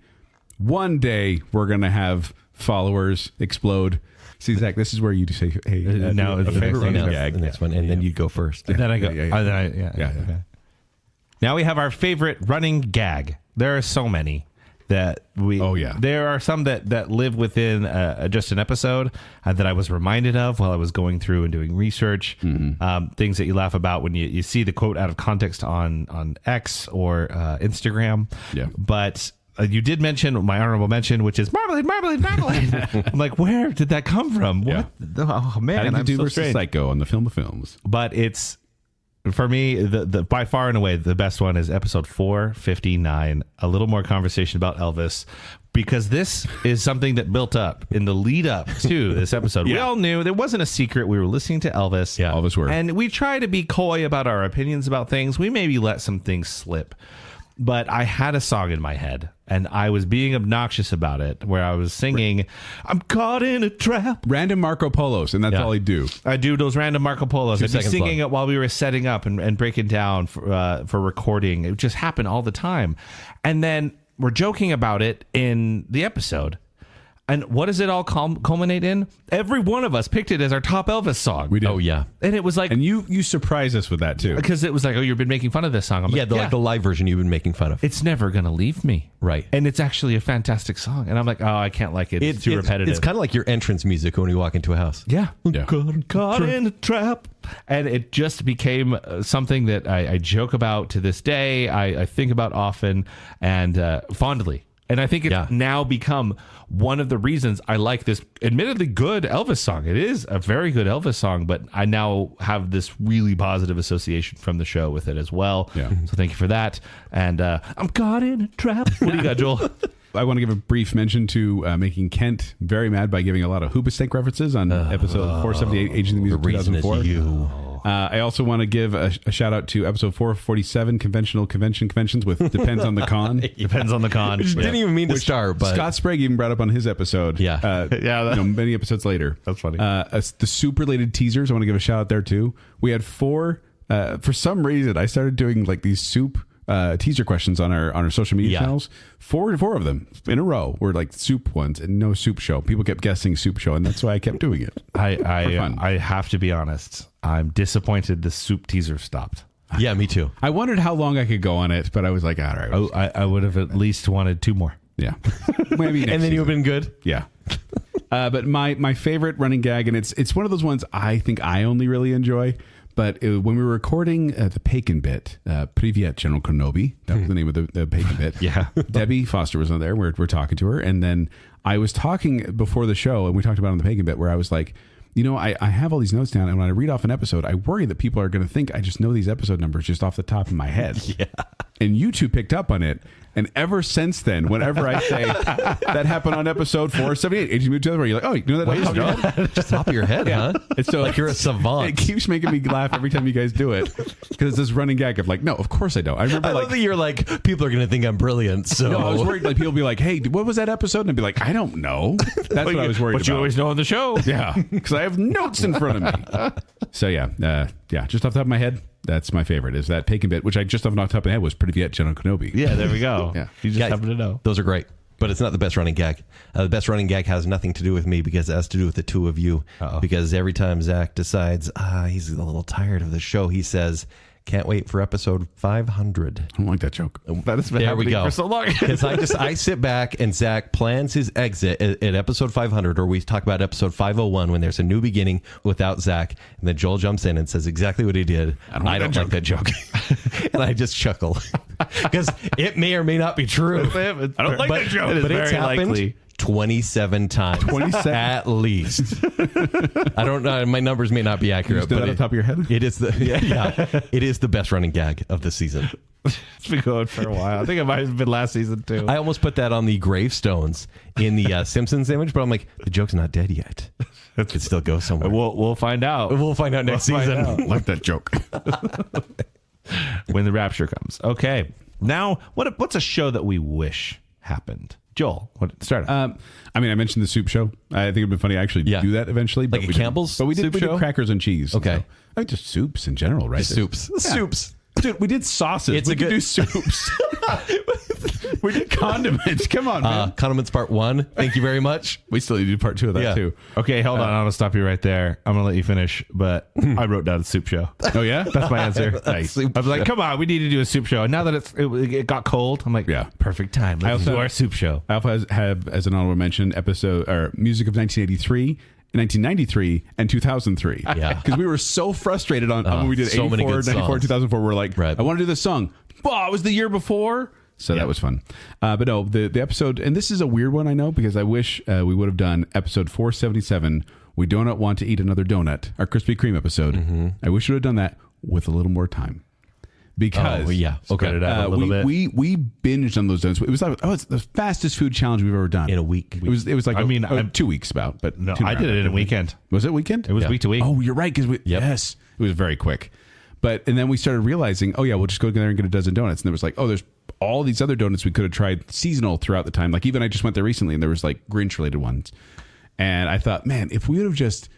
one day we're going to have followers explode. See, Zach, this is where you say, hey, now a the favorite next running thing, gag. The next one, and then you go first. then I go. Yeah, yeah. Okay. Now we have our favorite running gag. There are so many that we. Oh, yeah. There are some that live within just an episode that I was reminded of while I was going through and doing research. Things that you laugh about when you see the quote out of context on X or Instagram. Yeah. But you did mention my honorable mention, which is marmalade, marmalade, marmalade. I'm like, where did that come from? What? Oh man, Paddington I'm 2 so versus strange. Psycho on the Film of Films. But it's, for me, the by far and away the best one is episode 459, a little more conversation about Elvis, because this is something that built up in the lead up to this episode. We all knew there wasn't a secret. We were listening to Elvis. Yeah. All of us were. And we try to be coy about our opinions about things. We maybe let some things slip. But I had a song in my head, and I was being obnoxious about it, where I was singing, I'm caught in a trap. Random Marco Polos, and that's Yeah. all he'd do. I do those random Marco Polos. I'd be seconds singing long. it while we were setting up and breaking down for recording. It just happened all the time. And then we're joking about it in the episode. And what does it all culminate in? Every one of us picked it as our top Elvis song. We did. Oh yeah. And it was like, And you surprised us with that too. because it was like, oh, you've been making fun of this song. I'm Yeah, like, like the live version you've been making fun of. it's never going to leave me. Right. And it's actually a fantastic song. And I'm like, oh, I can't like it. It's too repetitive. It's kind of like your entrance music when you walk into a house. Yeah. Yeah. Caught in a trap. And it just became something that I joke about to this day. I think about often and fondly. And I think it's now become one of the reasons I like this admittedly good Elvis song. It is a very good Elvis song, but I now have this really positive association from the show with it as well. Yeah. So thank you for that. And I'm caught in a trap. What do you got, Joel? I want to give a brief mention to making Kent very mad by giving a lot of Hoobastank references on episode 478, Aging the Music The reason 2004. is you. I also want to give a shout out to episode 447, Conventions with Depends on the Con. Depends on the con. Which didn't even mean to start, but Scott Sprague even brought up on his episode. Yeah. Many episodes later. That's funny. The soup related teasers, I want to give a shout out there too. We had 4, for some reason, I started doing like these soup teaser questions on our social media channels. 4 of them in a row were like soup ones and no soup show. People kept guessing soup show, and that's why I kept doing it. I have to be honest. I'm disappointed the soup teaser stopped. Yeah, me too. I wondered how long I could go on it, but I was like, all right. I would have at least wanted 2 more. Yeah. Maybe next And then you've season. been good. Yeah. But my favorite running gag, and it's one of those ones I think I only really enjoy. But when we were recording the Bacon bit, Privyet General Konobi, that was the name of the Bacon bit. Yeah. Debbie Foster was on there. We're talking to her. And then I was talking before the show, and we talked about it on the Bacon bit, where I was like, you know, I have all these notes down, and when I read off an episode, I worry that people are going to think I just know these episode numbers just off the top of my head. Yeah. and you two picked up on it. And ever since then, whenever I say that happened on episode 478, and you moved to the other, you're like, oh, you know that? Wait, just top of your head, huh? It's so Like you're a savant. It keeps making me laugh every time you guys do it because it's this running gag of like, no, of course I don't. I remember I love that you're like, people are going to think I'm brilliant. So no, I was worried like people be like, hey, what was that episode? And I'd be like, I don't know. That's what I was worried about. But you always know on the show. Yeah, because I have notes in front of me. So yeah, just off the top of my head, that's my favorite. Is that Bacon bit, which I just off the top of my head was Pretty Viet General Kenobi. Yeah, there we go. Yeah. You just Guys, happen to know. those are great, but it's not the best running gag. The best running gag has nothing to do with me because it has to do with the two of you. Because every time Zach decides he's a little tired of the show, he says, can't wait for episode 500. I don't like that joke. That has been There we happening go. for so long. Because I sit back and Zach plans his exit at episode 500, or we talk about episode 501 when there's a new beginning without Zach, and then Joel jumps in and says exactly what he did. I don't like that joke. And I just chuckle because it may or may not be true. I don't like that joke. But it's very happened likely. 27 times. 27? At least. I don't know. My numbers may not be accurate, But but on the top of your head? it is it is the best running gag of the season. It's been going for a while. I think it might have been last season too. I almost put that on the gravestones in the Simpsons image, but I'm like, the joke's not dead yet. It could still go somewhere. We'll find out. We'll find out next season. I like that joke. When the rapture comes. Okay. Now, what's a show that we wish happened? Joel, start. I mentioned the soup show. I think it'd been funny to actually do that eventually. Like a we didn't. Campbell's But we did, soup we show? did crackers and cheese. Okay. So, I mean, just soups in general, right? Soups. Soups. Dude, we did sauces. It's we a could good- do soups. We did condiments. Come on, man. Condiments part 1. Thank you very much. We still need to do part 2 of that, Yeah. too. Okay, hold on. I'm going to stop you right there. I'm going to let you finish, but I wrote down a soup show. Oh, yeah? That's my answer. Nice. I was like, come on, we need to do a soup show. And now that it got cold, I'm like, Yeah. perfect time. Let's do our soup show. I also have, as an honorable mention, episode or music of 1983. 1993 and 2003. Yeah. Because we were so frustrated on when we did so 84, many good 94, songs. 2004. We're like, Right. I want to do this song. Oh, it was the year before. So that was fun. But no, the episode, and this is a weird one, I know, because I wish we would have done episode 477. We do not want to eat another donut, our Krispy Kreme episode. I wish we would have done that with a little more time. Because Spread it out a little bit. we binged on those donuts. It was like, it's the fastest food challenge we've ever done In a week. It was like I'm 2 weeks about, but No, two I did it in a round. weekend. Was it weekend? It was week to week. Oh, you're right. Because yes, it was very quick. And then we started realizing, we'll just go there and get a dozen donuts. And there was like, there's all these other donuts we could have tried seasonal throughout the time. Like even I just went there recently and there was like Grinch related ones. And I thought, man, if we would have just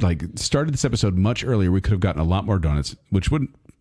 like started this episode much earlier, we could have gotten a lot more donuts, which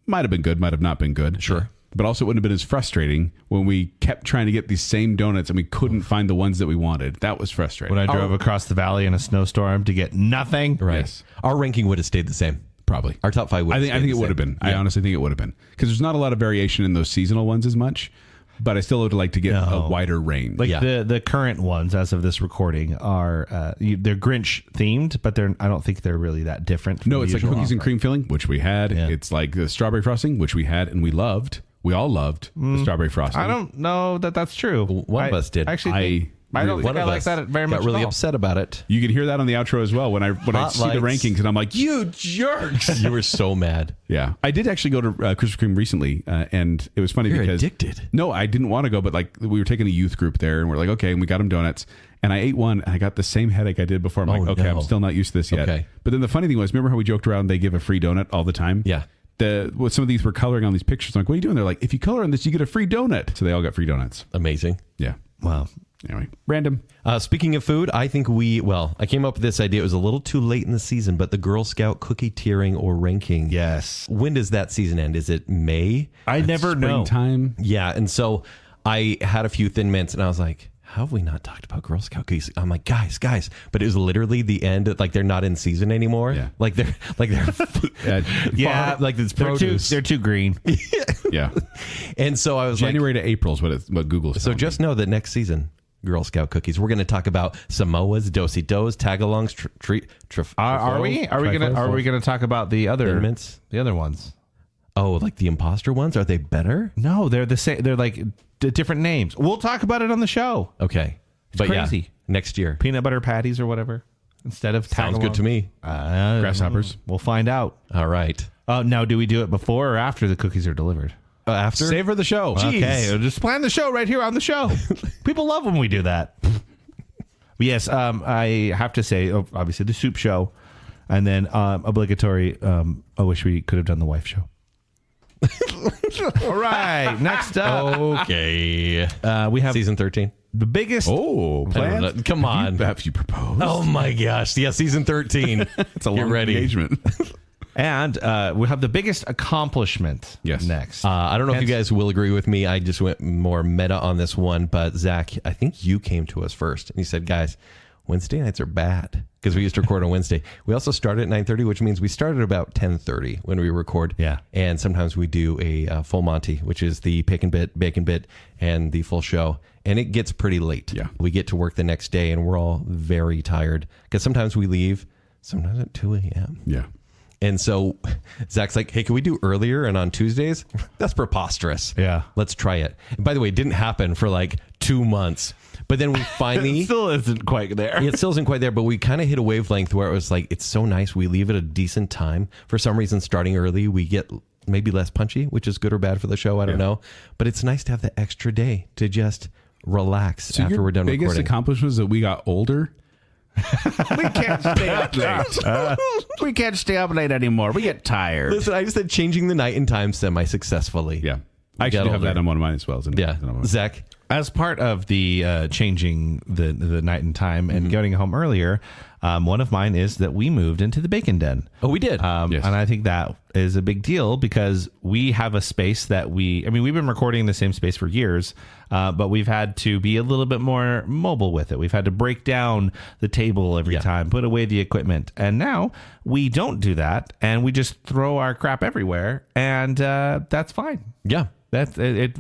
might have been good, might have not been good. Sure. But also it wouldn't have been as frustrating when we kept trying to get these same donuts and we couldn't find the ones that we wanted. That was frustrating. When I drove across the valley in a snowstorm to get nothing. Right. Yes. Our ranking would have stayed the same. Probably. Our top 5 would I have think stayed it the would have same. been. I honestly think it would have been. Because there's not a lot of variation in those seasonal ones as much. But I still would like to get a wider range. Like the current ones, as of this recording, are they're Grinch themed, but I don't think they're really that different. From no, the it's like usual cookies and offering. cream filling, which we had. Yeah. It's like the strawberry frosting, which we had and we loved. We all loved the strawberry frosting. I don't know that that's true. One of us did. Actually, I don't think I like that very much. Got really at all. upset about it. You can hear that on the outro as well when I see the lights. rankings and I'm like, you jerks. You were so mad. Yeah. I did actually go to Krispy Kreme recently and it was funny You're because addicted. No, I didn't want to go, but like we were taking a youth group there and we're like, okay, and we got them donuts and I ate one and I got the same headache I did before. I'm like, okay, no. I'm still not used to this yet. Okay. But then the funny thing was, remember how we joked around they give a free donut all the time? Yeah. Some of these were coloring on these pictures. I'm like, what are you doing? They're like, if you color on this, you get a free donut. So they all got free donuts. Amazing. Yeah. Wow. Anyway, random. Speaking of food, I think I came up with this idea. It was a little too late in the season, but the Girl Scout cookie tiering or ranking. Yes. When does that season end? Is it May? I never know. Springtime. Yeah. And so I had a few Thin Mints and I was like, how have we not talked about Girl Scout cookies? I'm like, guys. But it was literally the end. Like they're not in season anymore. Yeah. Like they're Yeah, like it's produce. they're too green. Yeah. And so I was January to April is what Google says. So just know that next season, Girl Scout cookies, we're going to talk about Samoas, Do-si-dos, tagalongs, Are we gonna talk about the other Thin Mints? the other ones? Oh, like the imposter ones? Are they better? No, they're the same. They're like different names. We'll talk about it on the show. Okay. Crazy. Yeah, next year. Peanut butter patties or whatever instead of Sounds good to me. Grasshoppers. We'll find out. All right. Now, do we do it before or after the cookies are delivered? after? Savor the show. Okay, we'll just plan the show right here on the show. People love when we do that. Yes, I have to say, obviously, the soup show, and then obligatory, I wish we could have done the wife show. All right, next up. Okay. We have season 13. the biggest... Oh, planned? Come on. Have you proposed? Oh my gosh. Yeah, season 13. It's a long engagement. And we have the biggest accomplishment next. I don't know if you guys will agree with me. I just went more meta on this one. But Zach, I think you came to us first. And you said, guys, Wednesday nights are bad. Because we used to record on Wednesday. We also start at 9:30, which means we start at about 10:30 when we record. Yeah. And sometimes we do a full Monty, which is the pick and bit, bacon bit, and the full show. And it gets pretty late. Yeah. We get to work the next day, and we're all very tired. Because sometimes we leave, sometimes at 2 a.m. Yeah. And so Zach's like, hey, can we do earlier and on Tuesdays? That's preposterous. Yeah. Let's try it. And by the way, it didn't happen for like 2 months. But then we finally... It still isn't quite there. It still isn't quite there, but we kind of hit a wavelength where it was like, it's so nice. We leave at a decent time. For some reason, starting early, we get maybe less punchy, which is good or bad for the show. I don't know. But it's nice to have the extra day to just relax after we're done biggest recording. accomplishment is that we got older. We can't stay up late. We can't stay up late anymore. We get tired. Listen, I just said changing the night and time semi-successfully. Yeah. I actually have that on one of mine as well. Yeah. Zach? As part of the changing the night and time and getting home earlier, one of mine is that we moved into the Bacon Den. Oh, we did. Yes. And I think that is a big deal because we have a space that we've been recording in the same space for years, but we've had to be a little bit more mobile with it. We've had to break down the table every time, put away the equipment. And now we don't do that. And we just throw our crap everywhere. And that's fine. Yeah. That's it.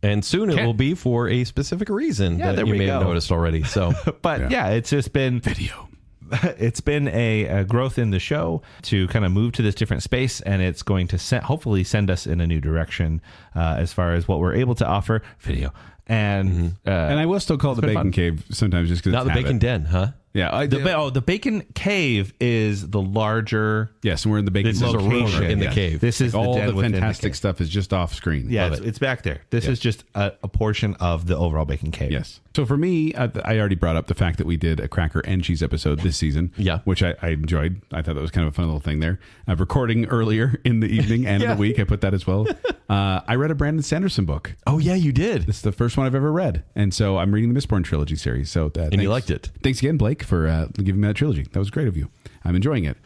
And soon it will be for a specific reason that there you we may have go. noticed already. So, But yeah, it's just been Video. It's been a growth in the show to kind of move to this different space, and it's going to hopefully send us in a new direction as far as what we're able to offer. Video. And And I will still call it the been Bacon fun. Cave sometimes just because not the Bacon Den, huh? Yeah. the Bacon Cave is the larger. Yes, and we're in the Bacon This is a room location. in the Yeah. cave. This is all the den the within fantastic cave. stuff is just off screen. Yeah, Love it. it's back there. This is just a portion of the overall Bacon Cave. Yes. So for me, I already brought up the fact that we did a cracker and cheese episode this season. Yeah. Which I enjoyed. I thought that was kind of a fun little thing there. Recording earlier in the evening and in the week, I put that as well. I read a Brandon Sanderson book. Oh, yeah, you did. This is the first one I've ever read. And so I'm reading the Mistborn trilogy series. So you liked it. Thanks again, Blake, for giving me that trilogy. That was great of you. I'm enjoying it.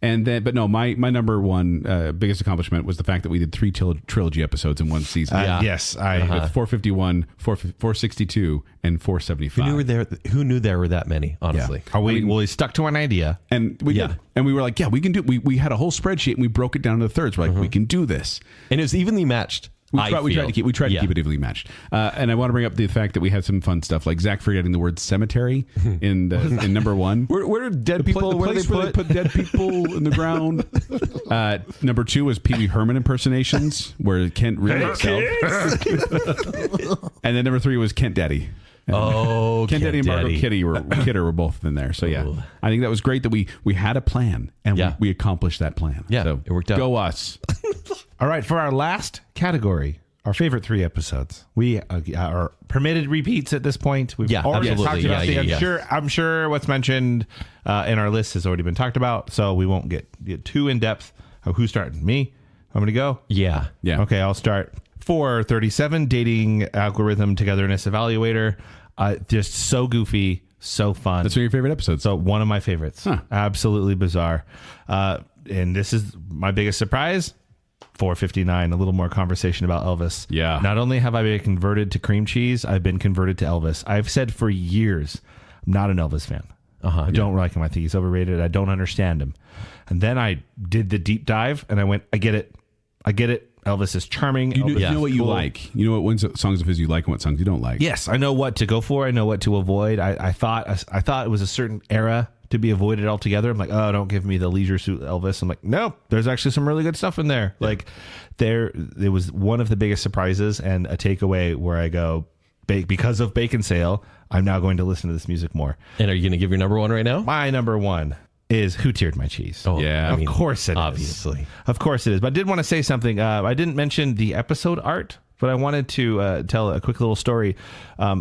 And then, but no, my number one biggest accomplishment was the fact that we did 3 trilogy episodes in one season. Yes, With 451, 462, and 475. Who knew there were that many, honestly? We stuck to an idea. And we did. And we were like, yeah, we can do. We had a whole spreadsheet and we broke it down to the thirds. We're like, we can do this. And it was evenly matched. We tried to keep it evenly matched. And I want to bring up the fact that we had some fun stuff, like Zach forgetting the word cemetery in number 1. Where are dead people? The place where they put dead people in the ground. Number 2 was Pee Wee Herman impersonations, where Kent really excelled. And then number 3 was Kent Daddy. Oh, Kent Daddy and Margot Kidder were both in there. So yeah, I think that was great that we had a plan and we accomplished that plan. Yeah, so it worked out. Go us. All right, for our last category, our favorite 3 episodes. We are permitted repeats at this point. We've already absolutely. talked about I'm sure what's mentioned in our list has already been talked about, so we won't get too in depth. Who's starting? Me? I'm going to go? Yeah. Okay, I'll start. 437, Dating Algorithm Togetherness Evaluator. Just so goofy, so fun. That's one of your favorite episodes. So one of my favorites. Absolutely bizarre. And this is my biggest surprise. 459, a little more conversation about Elvis. Yeah. Not only have I been converted to cream cheese, I've been converted to Elvis. I've said for years, I'm not an Elvis fan. I don't like him. I think he's overrated. I don't understand him. And then I did the deep dive and I went, I get it. Elvis is charming. You know what you cool. like. You know what songs of his you like and what songs you don't like. Yes, I know what to go for. I know what to avoid. I thought it was a certain era to be avoided altogether. I'm like, oh, don't give me the leisure suit Elvis. I'm like, no, there's actually some really good stuff in there. Yeah. Like there was one of the biggest surprises and a takeaway where I go, because of Baconsale, I'm now going to listen to this music more. And are you going to give your number 1 right now? My number 1 is Who Tiered My Cheese? Oh, Yeah. Of course it is. obviously. Of course it is. But I did want to say something. I didn't mention the episode art, but I wanted to tell a quick little story.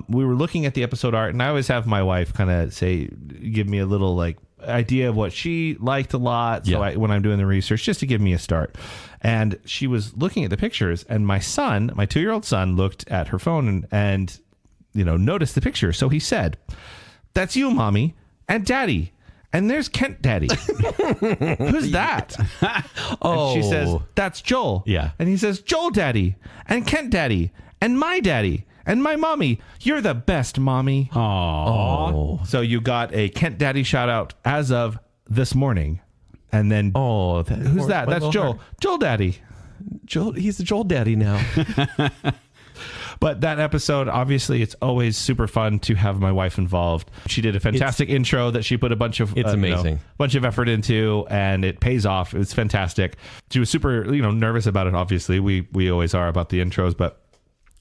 We were looking at the episode art, and I always have my wife kind of give me a little like idea of what she liked a lot. So when I'm doing the research, just to give me a start. And she was looking at the pictures, and my 2-year-old son, looked at her phone and noticed the picture. So he said, "That's you, Mommy, and Daddy. And there's Kent Daddy." "Who's that?" And she says, "That's Joel." Yeah. And he says, "Joel Daddy, and Kent Daddy, and my daddy, and my mommy. You're the best, Mommy." Oh. So you got a Kent Daddy shout out as of this morning. And then, who's that? That's Joel. Joel Daddy. Joel, he's the Joel Daddy now. But that episode, obviously, it's always super fun to have my wife involved. She did a fantastic intro that she put a bunch of amazing. Bunch of effort into, and it pays off. It's fantastic. She was super nervous about it. Obviously, we always are about the intros, but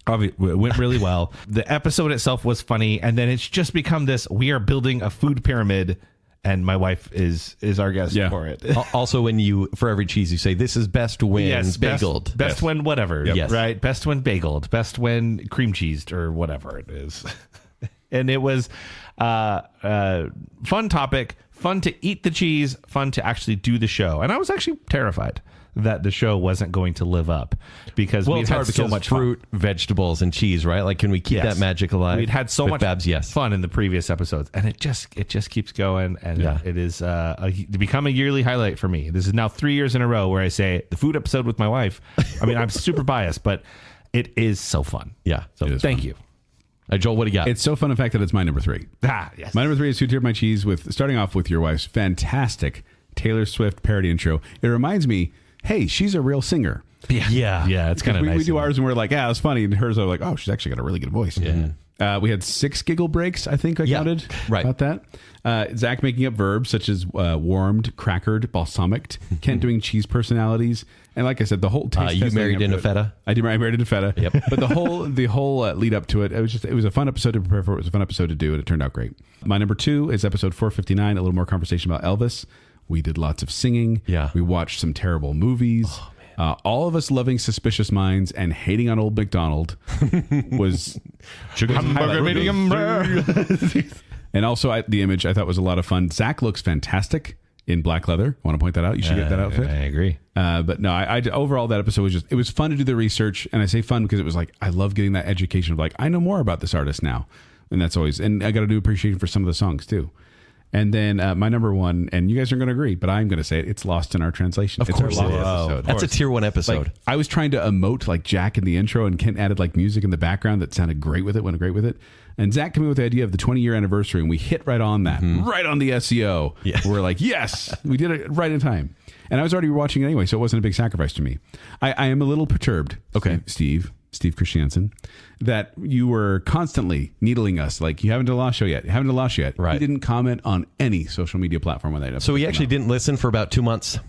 it went really well. The episode itself was funny, and then it's just become this: we are building a food pyramid. And my wife is our guest for it. Also, when for every cheese you say, this is best when bageled. Best when whatever. Yep. Yes. Right? Best when bageled. Best when cream cheesed or whatever it is. And it was fun topic, fun to eat the cheese, fun to actually do the show. And I was actually terrified that the show wasn't going to live up because we've had so much fruit, vegetables, and cheese, right? Like, can we keep that magic alive? We'd had so much fun in the previous episodes, and it just keeps going, and it is become a yearly highlight for me. This is now 3 years in a row where I say the food episode with my wife. I mean, I'm super biased, but it is so fun. Yeah. So thank you. Joel, what do you got? It's so fun, in fact, that it's my number 3. Yes. My number 3 is Who Tiered My Cheese, starting off with your wife's fantastic Taylor Swift parody intro. It reminds me, hey, she's a real singer. Yeah. It's kind of nice. We do ours and we're like, it was funny. And hers are like, oh, she's actually got a really good voice. Yeah. We had 6 giggle breaks, I think I counted. Right. About that. Zach making up verbs such as warmed, crackered, balsamicked. Kent doing cheese personalities. And like I said, the whole taste you married into feta. I married into feta. Yep. But the whole lead up to it, it was a fun episode to prepare for. It was a fun episode to do, and it turned out great. My number 2 is episode 459, a little more conversation about Elvis. We did lots of singing. Yeah. We watched some terrible movies. All of us loving Suspicious Minds and hating on Old McDonald was Hamburger medium rare. And also the image I thought was a lot of fun. Zach looks fantastic in black leather. I want to point that out. You should get that outfit. I agree. But no, I overall that episode was it was fun to do the research, and I say fun because it was like I love getting that education of like I know more about this artist now, and that's always and I got to do appreciation for some of the songs too. And then my number 1, and you guys aren't going to agree, but I'm going to say it. It's Lost in Our Translation. Of course it is. Episode. That's a tier 1 episode. Like, I was trying to emote like Jack in the intro, and Kent added like music in the background that sounded great with it, went great with it. And Zach came up with the idea of the 20-year anniversary, and we hit right on that, right on the SEO. Yeah. We're like, yes, we did it right in time. And I was already watching it anyway, so it wasn't a big sacrifice to me. I am a little perturbed, Steve Christiansen, that you were constantly needling us. Like, you haven't done a Lost show yet. You haven't done a Lost yet. Right. He didn't comment on any social media platform on that episode. So he actually didn't listen for about 2 months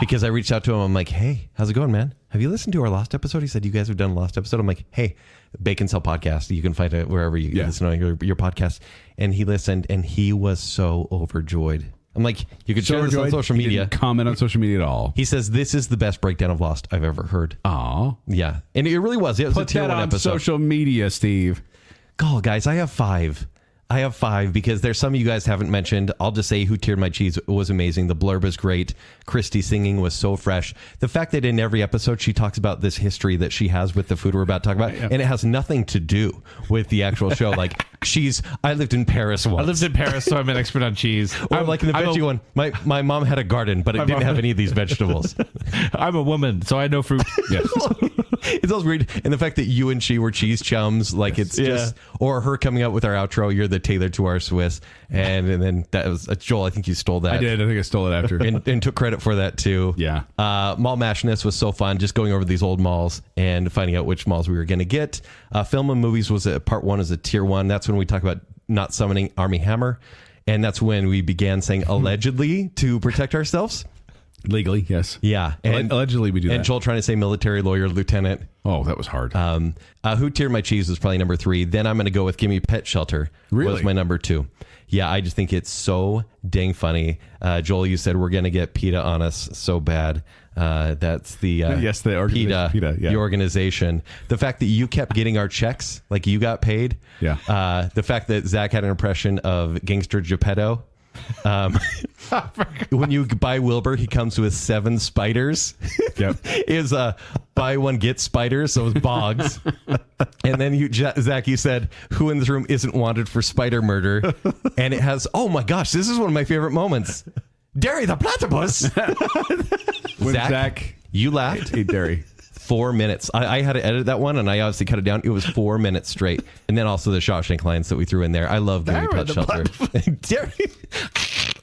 because I reached out to him. I'm like, hey, how's it going, man? Have you listened to our Lost episode? He said, you guys have done a Lost episode. I'm like, hey, Baconsale podcast. You can find it wherever you listen to your podcast. And he listened, and he was so overjoyed. I'm like, you could share this on social media. He didn't comment on social media at all. He says, this is the best breakdown of Lost I've ever heard. Aw. Yeah. And it really was. It was Put a tier that 1 on episode. social media, Steve. Oh, guys, I have 5. Because there's some of you guys haven't mentioned. I'll just say Who Tiered My Cheese was amazing. The blurb is great. Christy singing was so fresh. The fact that in every episode she talks about this history that she has with the food we're about to talk about, and it has nothing to do with the actual show. Like, I lived in Paris once. I lived in Paris, so I'm an expert on cheese. Or like in the veggie one, my mom had a garden, but it didn't have any of these vegetables. I'm a woman, so I know fruit. Yes. It's also weird. And the fact that you and she were cheese chums, like it's just, or her coming out with our outro, you're the Taylor to our Swiss. And then that was, Joel, I think you stole that. I did. I think I stole it after. and took credit for that too. Yeah. Mall Mashness was so fun, just going over these old malls and finding out which malls we were going to get. Film and movies was part 1 is a tier 1. That's when we talk about not summoning Army Hammer. And that's when we began saying allegedly to protect ourselves. Legally, yes. Yeah. And allegedly we do that. And Joel trying to say military lawyer lieutenant. Oh, that was hard. Who Tiered My Cheese was probably number 3. Then I'm going to go with Gimme Pet Shelter. Really? Was my number 2. Yeah, I just think it's so dang funny. Joel, you said we're going to get PETA on us so bad. That's the yes, the organization. PETA, yeah. the organization. The fact that you kept getting our checks, like you got paid. Yeah. The fact that Zach had an impression of Gangster Geppetto. When you buy Wilbur, he comes with 7 spiders. Yep. Is buy one get spiders, so it was Boggs. And then Zach, you said, who in this room isn't wanted for spider murder? And it has, oh my gosh, this is one of my favorite moments. Derry the platypus. When Zach you laughed. ate Derry. 4 minutes. I had to edit that one, and I obviously cut it down. It was 4 minutes straight. And then also the Shawshank lines that we threw in there. I love Gimme Pet Shelter. Derry.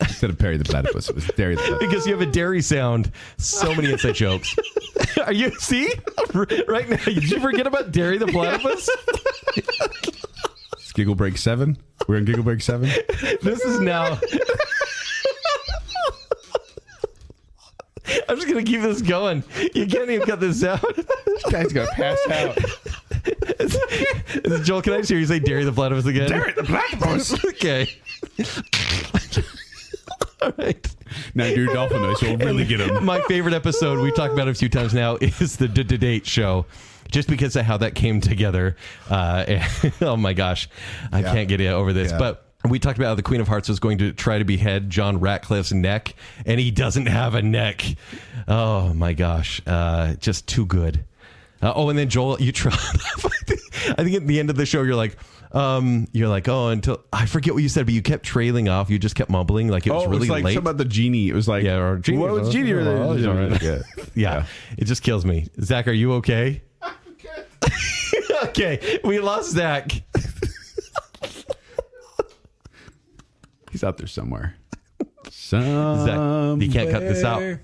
Instead of Perry the Platypus, it was Derry the Platypus. Because you have a dairy sound. So many inside jokes. Are you, see? Right now, did you forget about Derry the Platypus? It's Giggle Break 7. We're in Giggle Break 7. This is now... I'm just going to keep this going. You can't even cut this out. This guy's going to pass out. Joel, can I just hear you say Derry the Platypus again? Derry the Platypus. Okay. All right. Now your dolphin noise will really get him. My favorite episode, we've talked about it a few times now, is the Date show. Just because of how that came together. Oh my gosh. I can't get over this. Yeah. But we talked about how the Queen of Hearts was going to try to behead John Ratcliffe's neck, and he doesn't have a neck. Oh my gosh. Just too good. And then Joel, you tried. I think at the end of the show, you're like, oh, until I forget what you said, but you kept trailing off. You just kept mumbling like it was really like late. something about the genie. It was like, Yeah, or genie. What was genie? Yeah, it just kills me. Zach, are you okay? I'm okay. Okay, we lost Zach. He's out there somewhere. Zach, you can't cut this out.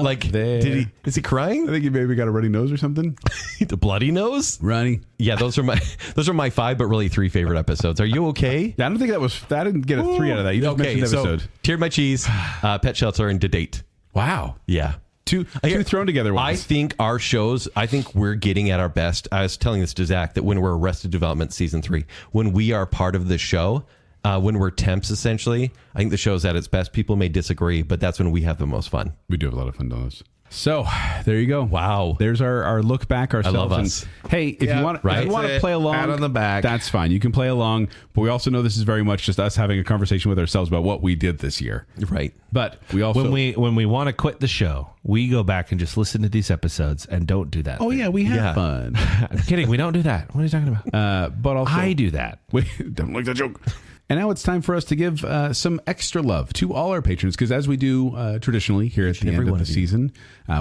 Like, there. is he crying? I think he maybe got a runny nose or something. The bloody nose? Runny. Yeah, those are my 5, but really 3 favorite episodes. Are you okay? Yeah, I don't think I didn't get a 3 out of that. You just mentioned the episode. So Tiered My Cheese, Pet Shelter, and Date. Wow. Yeah. Two thrown together ones. I think our shows, we're getting at our best. I was telling this to Zach that when we're Arrested Development season 3, when we are part of the show, when we're temps, essentially, I think the show's at its best. People may disagree, but that's when we have the most fun. We do have a lot of fun doing those. So there you go. Wow. There's our look back ourselves. I love us. And, hey, if you want to play along, pat on the back. That's fine. You can play along, but we also know this is very much just us having a conversation with ourselves about what we did this year. Right. But we also when we want to quit the show, we go back and just listen to these episodes and don't do that. Oh yeah, we have fun. I'm kidding. We don't do that. What are you talking about? But also I do that. Don't like that joke. And now it's time for us to give some extra love to all our patrons, because as we do traditionally here at the end of the season,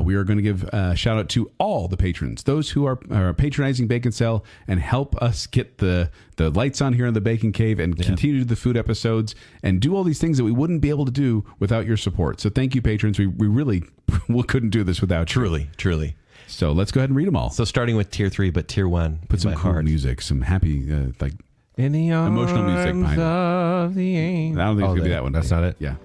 we are going to give a shout out to all the patrons, those who are patronizing Baconsale and help us get the lights on here in the Bacon Cave and continue to do the food episodes and do all these things that we wouldn't be able to do without your support. So thank you, patrons. We really couldn't do this without you. Truly. So let's go ahead and read them all. So starting with tier 3, but tier 1. Put some cool music, some happy In the emotional music behind it. of the angel. I don't think it's going to be that one. That's not it? Yeah.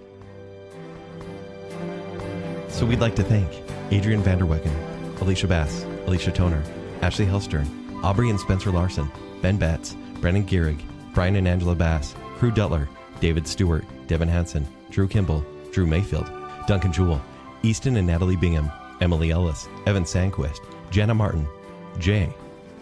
So we'd like to thank Adrian Vanderwecken, Alicia Bass, Alicia Toner, Ashley Hellstern, Aubrey and Spencer Larson, Ben Batts, Brennan Gehrig, Brian and Angela Bass, Crew Dutler, David Stewart, Devin Hansen, Drew Kimball, Drew Mayfield, Duncan Jewell, Easton and Natalie Bingham, Emily Ellis, Evan Sandquist, Jana Martin, Jay,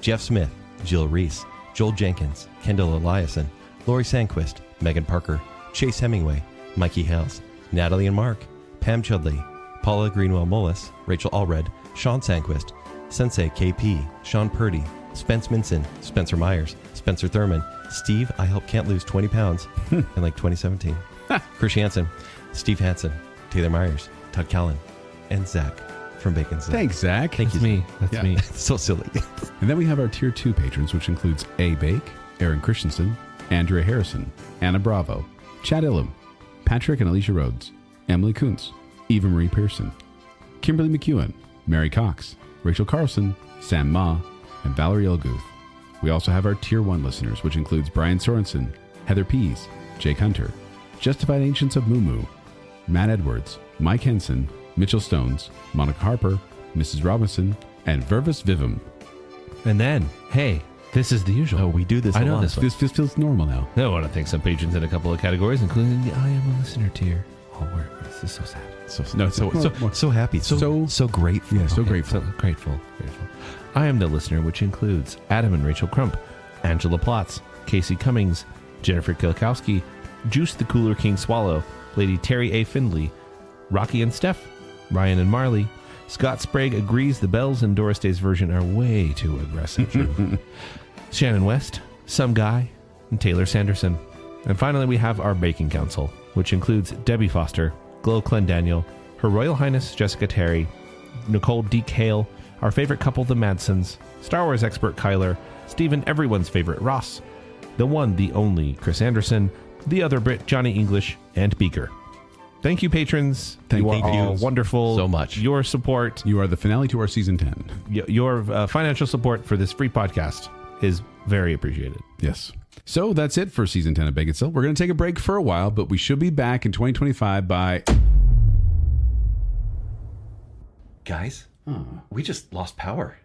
Jeff Smith, Jill Reese, Joel Jenkins, Kendall Eliason, Lori Sandquist, Megan Parker, Chase Hemingway, Mikey Hales, Natalie and Mark, Pam Chudley, Paula Greenwell-Mullis, Rachel Allred, Sean Sandquist, Sensei KP, Sean Purdy, Spence Minson, Spencer Myers, Spencer Thurman, Steve, I hope can't lose 20 pounds in 2017, Chris Hansen, Steve Hansen, Taylor Myers, Todd Callan, and Zach from Baconsale. Thanks, Zach. Thank you. me. That's me. So silly. And then we have our tier 2 patrons, which includes A. Bake, Aaron Christensen, Andrea Harrison, Anna Bravo, Chad Illam, Patrick and Alicia Rhodes, Emily Kuntz, Eva Marie Pearson, Kimberly McEwen, Mary Cox, Rachel Carlson, Sam Ma, and Valerie Elguth. We also have our tier 1 listeners, which includes Brian Sorensen, Heather Pease, Jake Hunter, Justified Ancients of Moo Moo, Matt Edwards, Mike Henson, Mitchell Stones, Monica Harper, Mrs. Robinson, and Vervis Vivum. And then, hey, this is the usual. Oh, we do this I a know lot. this one. This feels normal now. I want to thank some patrons in a couple of categories, including the I Am a Listener tier. Oh, this is so sad. So happy. So grateful. Yeah, so Okay, grateful. So grateful. I Am the Listener, which includes Adam and Rachel Crump, Angela Plotz, Casey Cummings, Jennifer Kilkowski, Juice the Cooler King Swallow, Lady Terry A. Findley, Rocky and Steph, Ryan and Marley, Scott Sprague agrees the Bells and Doris Day's version are way too aggressive. Shannon West, Some Guy, and Taylor Sanderson. And finally, we have our Baking Council, which includes Debbie Foster, Glow Clendaniel, Her Royal Highness Jessica Terry, Nicole Deke Hale, our favorite couple, the Madsons, Star Wars expert Kyler, Stephen, everyone's favorite Ross, the one, the only Chris Anderson, the other Brit Johnny English, and Beaker. Thank you, patrons. You are all wonderful. So much. Your support, You are the finale to our season 10. your financial support for this free podcast is very appreciated. Yes. So that's it for season 10 of Baconsale. We're going to take a break for a while, but we should be back in 2025 by... Guys, we just lost power.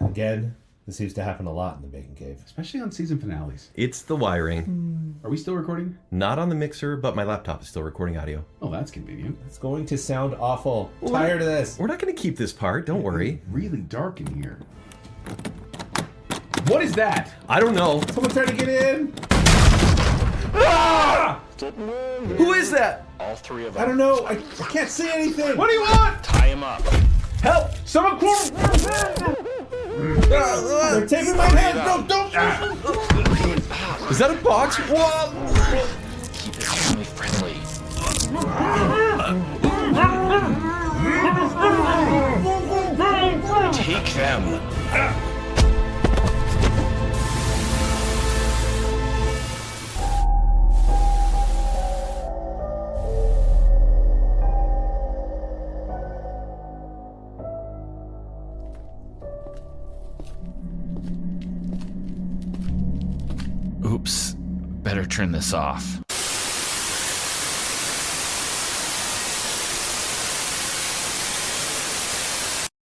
Again, this seems to happen a lot in the Bacon Cave. Especially on season finales. It's the wiring. Are we still recording? Not on the mixer, but my laptop is still recording audio. Oh, that's convenient. It's going to sound awful. Tired of this. We're not going to keep this part. Don't worry. Really dark in here. What is that? I don't know. Someone trying to get in. Who is that? All three of I them. don't know. I can't see anything. What do you want? Tie him up. Help! Someone call. They're taking my hands. No, don't. Is that a box? Whoa! Keep it family friendly. Take them. Oops. Better turn this off.